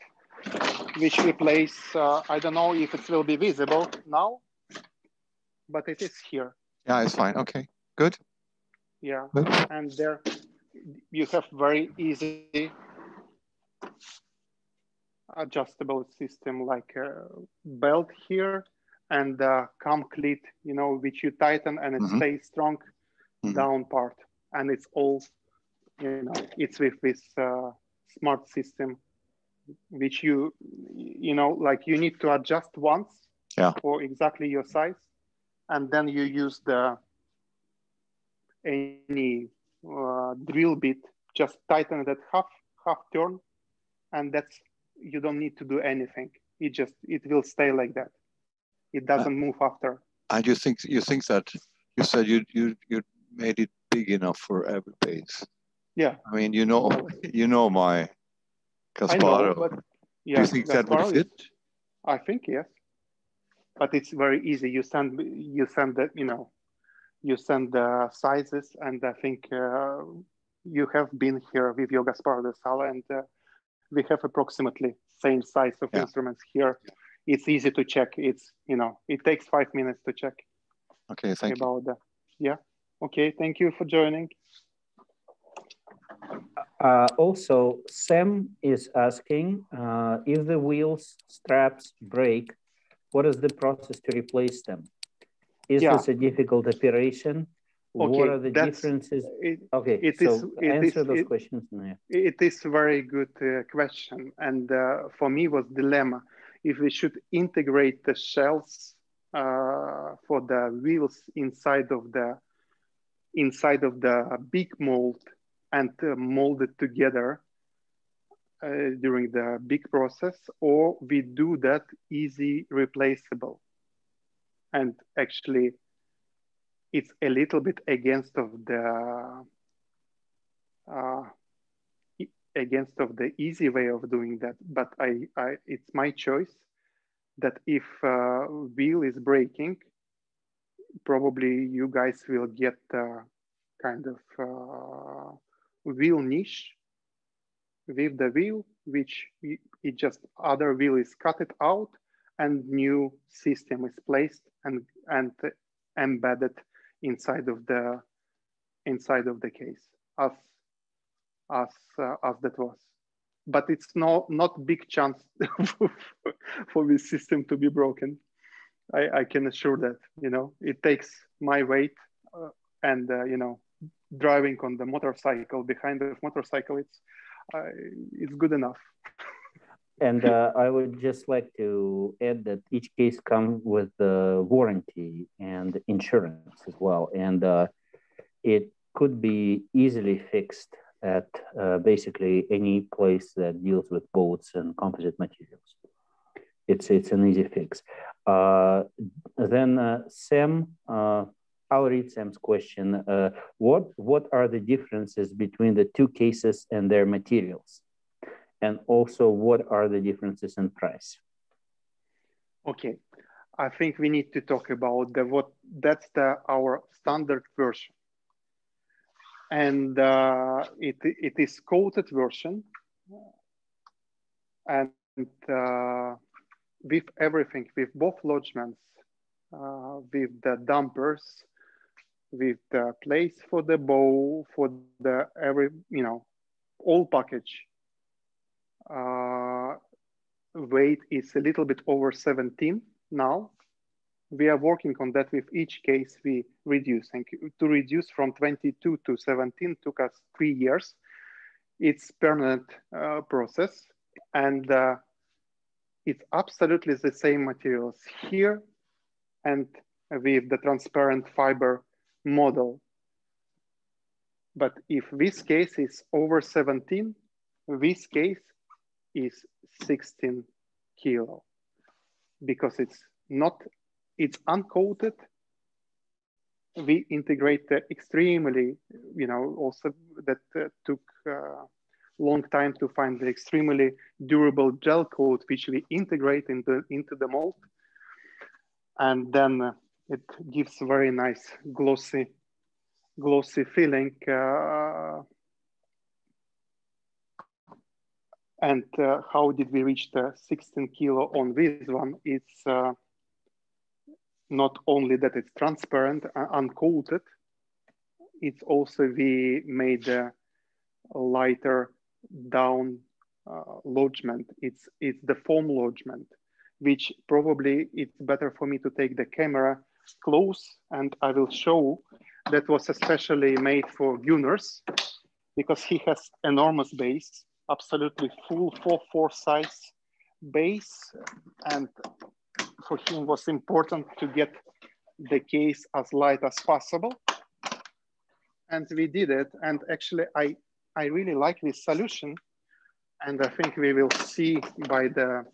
which we place. I don't know if it will be visible now, but it is here. Yeah, it's fine. Okay, good. Yeah, good. And there you have very easy adjustable system like a belt here and a cam cleat, you know, which you tighten and it stays strong down part. And it's all, you know, it's with this smart system, which you know, like you need to adjust once for exactly your size. And then you use any drill bit, just tighten it at half turn. And you don't need to do anything. It will stay like that. It doesn't move after. And you think that you said you made it big enough for every base. Yeah. I mean, you know my Kasparov. I know, but do you think that would fit? I think yes. But it's very easy. You send that, you know, you send the sizes, and I think you have been here with your Gasparov Sala, and we have approximately same size of instruments here. It's easy to check. It's, you know, it takes 5 minutes to check. Okay, thank you. About that. Yeah. Okay, thank you for joining. Also, Sam is asking if the wheels straps break, what is the process to replace them? Is this a difficult operation? Okay, what are the differences? Answer those questions now. It is a very good question. And for me was dilemma. If we should integrate the shells for the wheels inside of the big mold and mold it together during the big process, or we do that easy replaceable. And actually, it's a little bit against of the easy way of doing that. But it's my choice that if wheel is breaking, probably you guys will get kind of wheel niche with the wheel, which it just other wheel is cut it out and new system is placed and embedded inside of the case as that was. But it's not big chance for this system to be broken. I can assure that, you know, it takes my weight and you know, driving on the motorcycle behind the motorcycle, it's good enough. And I would just like to add that each case comes with warranty and insurance as well. And it could be easily fixed at basically any place that deals with boats and composite materials. It's an easy fix. Then Sam, I'll read Sam's question. What are the differences between the two cases and their materials? And also, what are the differences in price? Okay, I think we need to talk about that's our standard version. And it is coated version. And with everything, with both lodgements, with the dampers, with the place for the bow, for the all package. Weight is a little bit over 17 now. We are working on that with each case we reduce. And to reduce from 22 to 17 took us 3 years. It's permanent process. And it's absolutely the same materials here and with the transparent fiber model. But if this case is over 17, this case is 16 kilo because it's uncoated. We integrate extremely, also that took long time to find the extremely durable gel coat, which we integrate into the mold. And then it gives very nice glossy feeling. And how did we reach the 16 kilo on this one? It's not only that it's transparent, uncoated, it's also we made a lighter down lodgement. It's the foam lodgement, which probably it's better for me to take the camera close and I will show that was especially made for Gunners because he has enormous base, absolutely full 4/4 size base. And for him was important to get the case as light as possible. And we did it. And actually, I really like this solution. And I think we will see by the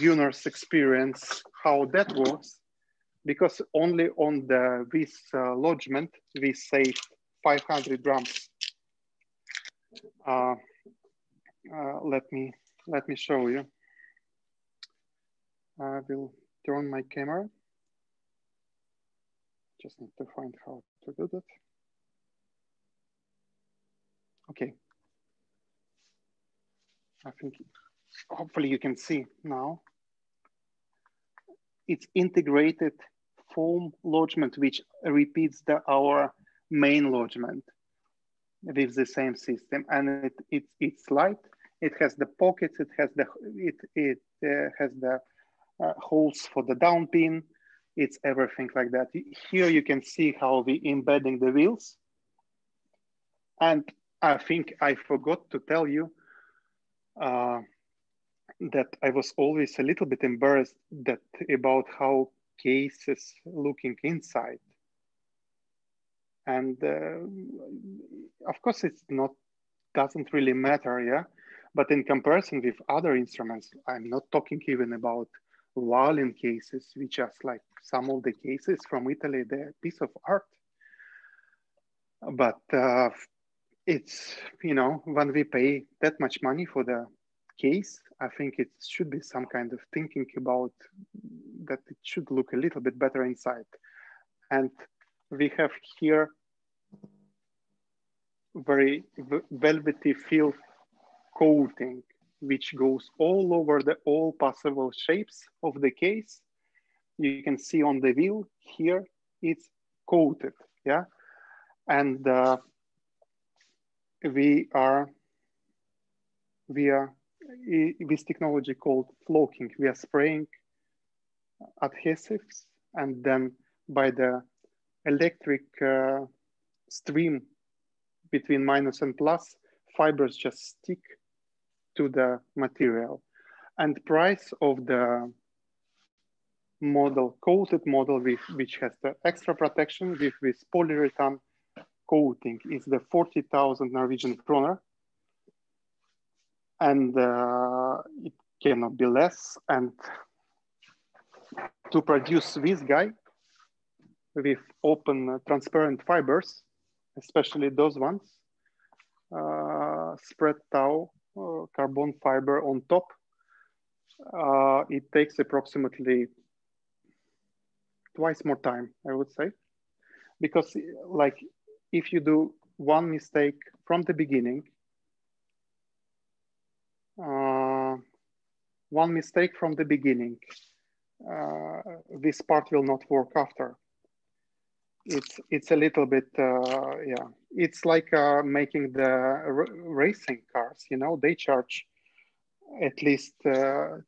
Gunners experience how that works. Because only on this lodgement, we saved 500 grams. Let me show you. I will turn my camera. Just need to find how to do that. Okay. I think hopefully you can see now. It's integrated foam lodgement, which repeats our main lodgement with the same system. And it's light. It has the pockets. It has the holes for the down pin. It's everything like that. Here you can see how we embedding the wheels. And I think I forgot to tell you that I was always a little bit embarrassed about how cases looking inside. And of course doesn't really matter, yeah? But in comparison with other instruments, I'm not talking even about violin cases, which are like some of the cases from Italy, they're a piece of art. But it's, when we pay that much money for the case, I think it should be some kind of thinking about that it should look a little bit better inside. And we have here very velvety feel coating, which goes all over all possible shapes of the case. You can see on the wheel here, it's coated, yeah? And we are this technology called flocking. We are spraying adhesives, and then by the electric stream between minus and plus, fibers just stick to the material. And price of the model, coated model, which has the extra protection with polyurethane coating, is the 40,000 Norwegian kroner. And it cannot be less. And to produce this guy with open transparent fibers, especially those ones, spread tow, carbon fiber on top, It takes approximately twice more time, I would say, because like if you do one mistake from the beginning, this part will not work after. It's a little bit, yeah. It's like making the racing cars, you know, they charge at least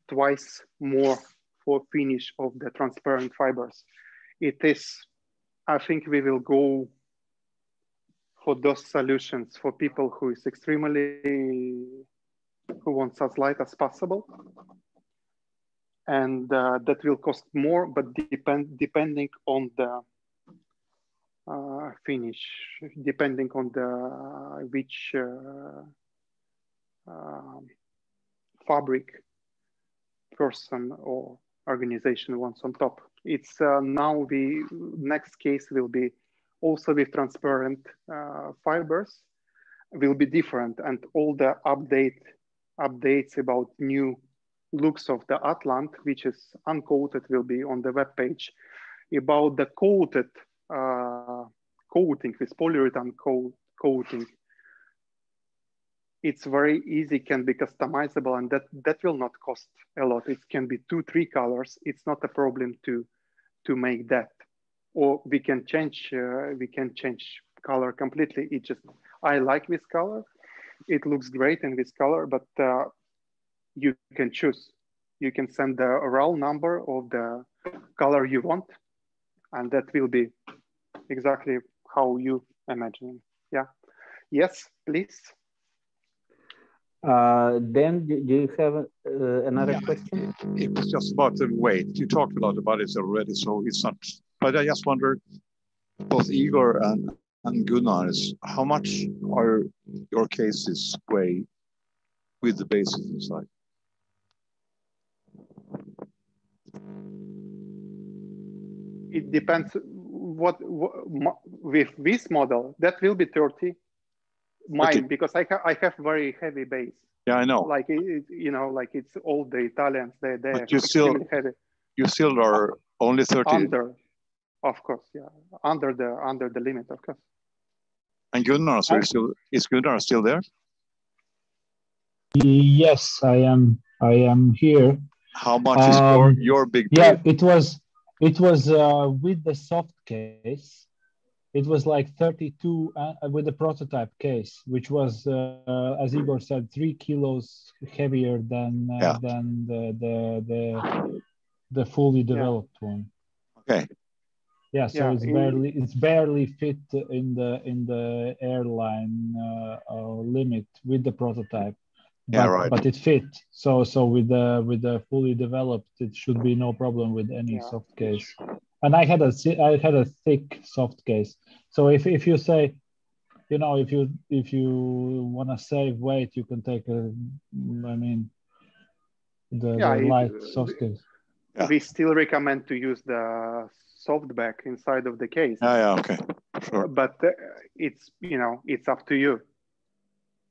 twice more for finish of the transparent fibers. It is, I think we will go for those solutions for people who is who wants as light as possible. And that will cost more, but depending on the finish, depending on the which fabric person or organization wants on top. It's now the next case will be also with transparent fibers will be different, and all the updates about new looks of the Atlant, which is uncoated, will be on the web page. About the coated coating with polyurethane coating, it's very easy, can be customizable, and that will not cost a lot. It can be 2-3 colors. It's not a problem to make that, or we can change color completely. It just, I like this color. It looks great in this color, but you can choose. You can send the raw number of the color you want, and that will be exactly how you imagine. Yeah. Yes, please. Dan, do you have another question? It was just about the weight. You talked a lot about it already, so it's not. But I just wonder, both Igor and Gunnar, how much are your cases weigh with the bases inside? It depends. With this model, that will be 30. Mine, okay. Because I have very heavy base. Yeah, I know. Like you know, like it's all the Italians. They're you still heavy. You still are only 30. Under, of course, yeah, under the limit, of course. And Gunnar, so is Gunnar still there? Yes, I am here. How much is your big base? Yeah, it was with the soft case. It was like 32 with the prototype case, which was, as Igor said, 3 kilos heavier than the fully developed one. Okay. Yeah, so it's barely fit in the airline limit with the prototype. But, yeah, right. But it fit. So with the fully developed, it should be no problem with any soft case. And I had a thick soft case. So if you say, you know, if you want to save weight, you can take the light soft case. We still recommend to use the soft back inside of the case. Yeah, okay, sure. But it's, you know, it's up to you.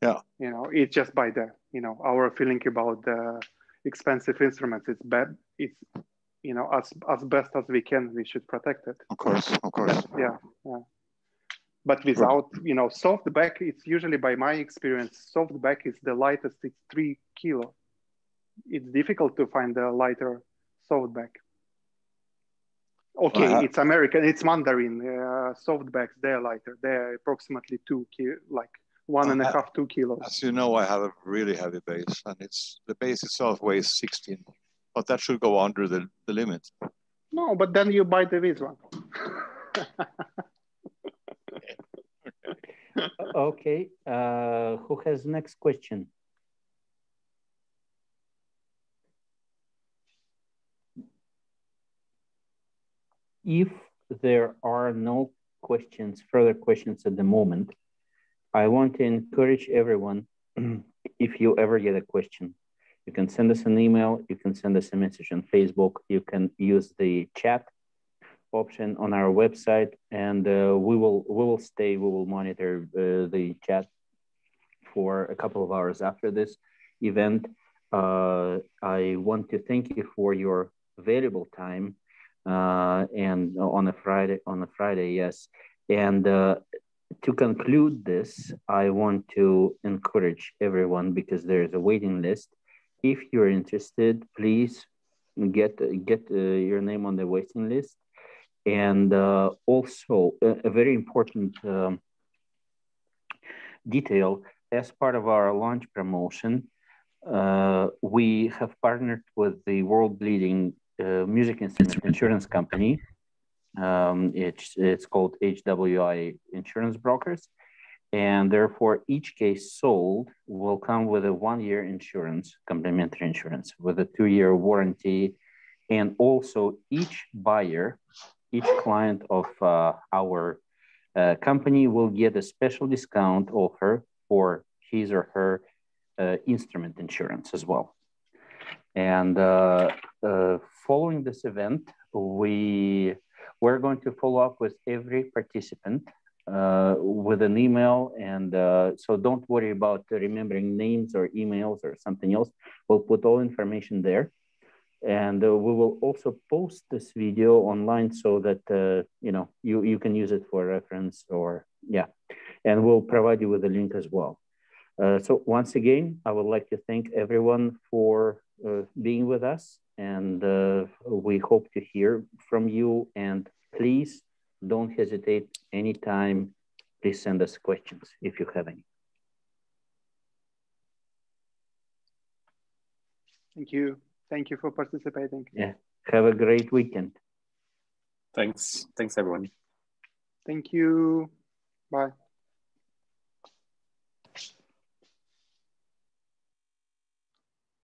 Yeah. You know, it's just by the, you know, our feeling about the expensive instruments. It's bad. It's, you know, as best as we can, we should protect it. Of course. Yeah. But without, you know, soft back, it's usually, by my experience, soft back is the lightest. It's 3 kilo. It's difficult to find a lighter soft back. Okay, it's American, it's Mandarin soft backs. They're lighter. They're approximately 2 kilo, like 1.5, 2 kilos. As you know, I have a really heavy base, and the base itself weighs 16, but that should go under the limit. No, but then you buy the this one. Okay, who has next question? If there are no further questions at the moment, I want to encourage everyone, if you ever get a question, you can send us an email, you can send us a message on Facebook, you can use the chat option on our website, and we will monitor the chat for a couple of hours after this event. I want to thank you for your valuable time and on a Friday, yes. And to conclude this, I want to encourage everyone, because there is a waiting list. If you're interested, please get your name on the waiting list. And also a very important detail, as part of our launch promotion, we have partnered with the world-leading music instrument insurance company. It's called HWI Insurance Brokers. And therefore, each case sold will come with a 1-year insurance, complimentary insurance, with a 2-year warranty. And also each buyer, each client of our company will get a special discount offer for his or her instrument insurance as well. And following this event, we're going to follow up with every participant with an email. And so don't worry about remembering names or emails or something else. We'll put all information there. And we will also post this video online so that you can use it for reference, or yeah, and we'll provide you with a link as well. So once again, I would like to thank everyone for being with us, and we hope to hear from you. And please don't hesitate anytime. Please send us questions if you have any. Thank you. Thank you for participating. Yeah. Have a great weekend. Thanks. Thanks, everyone. Thank you. Bye.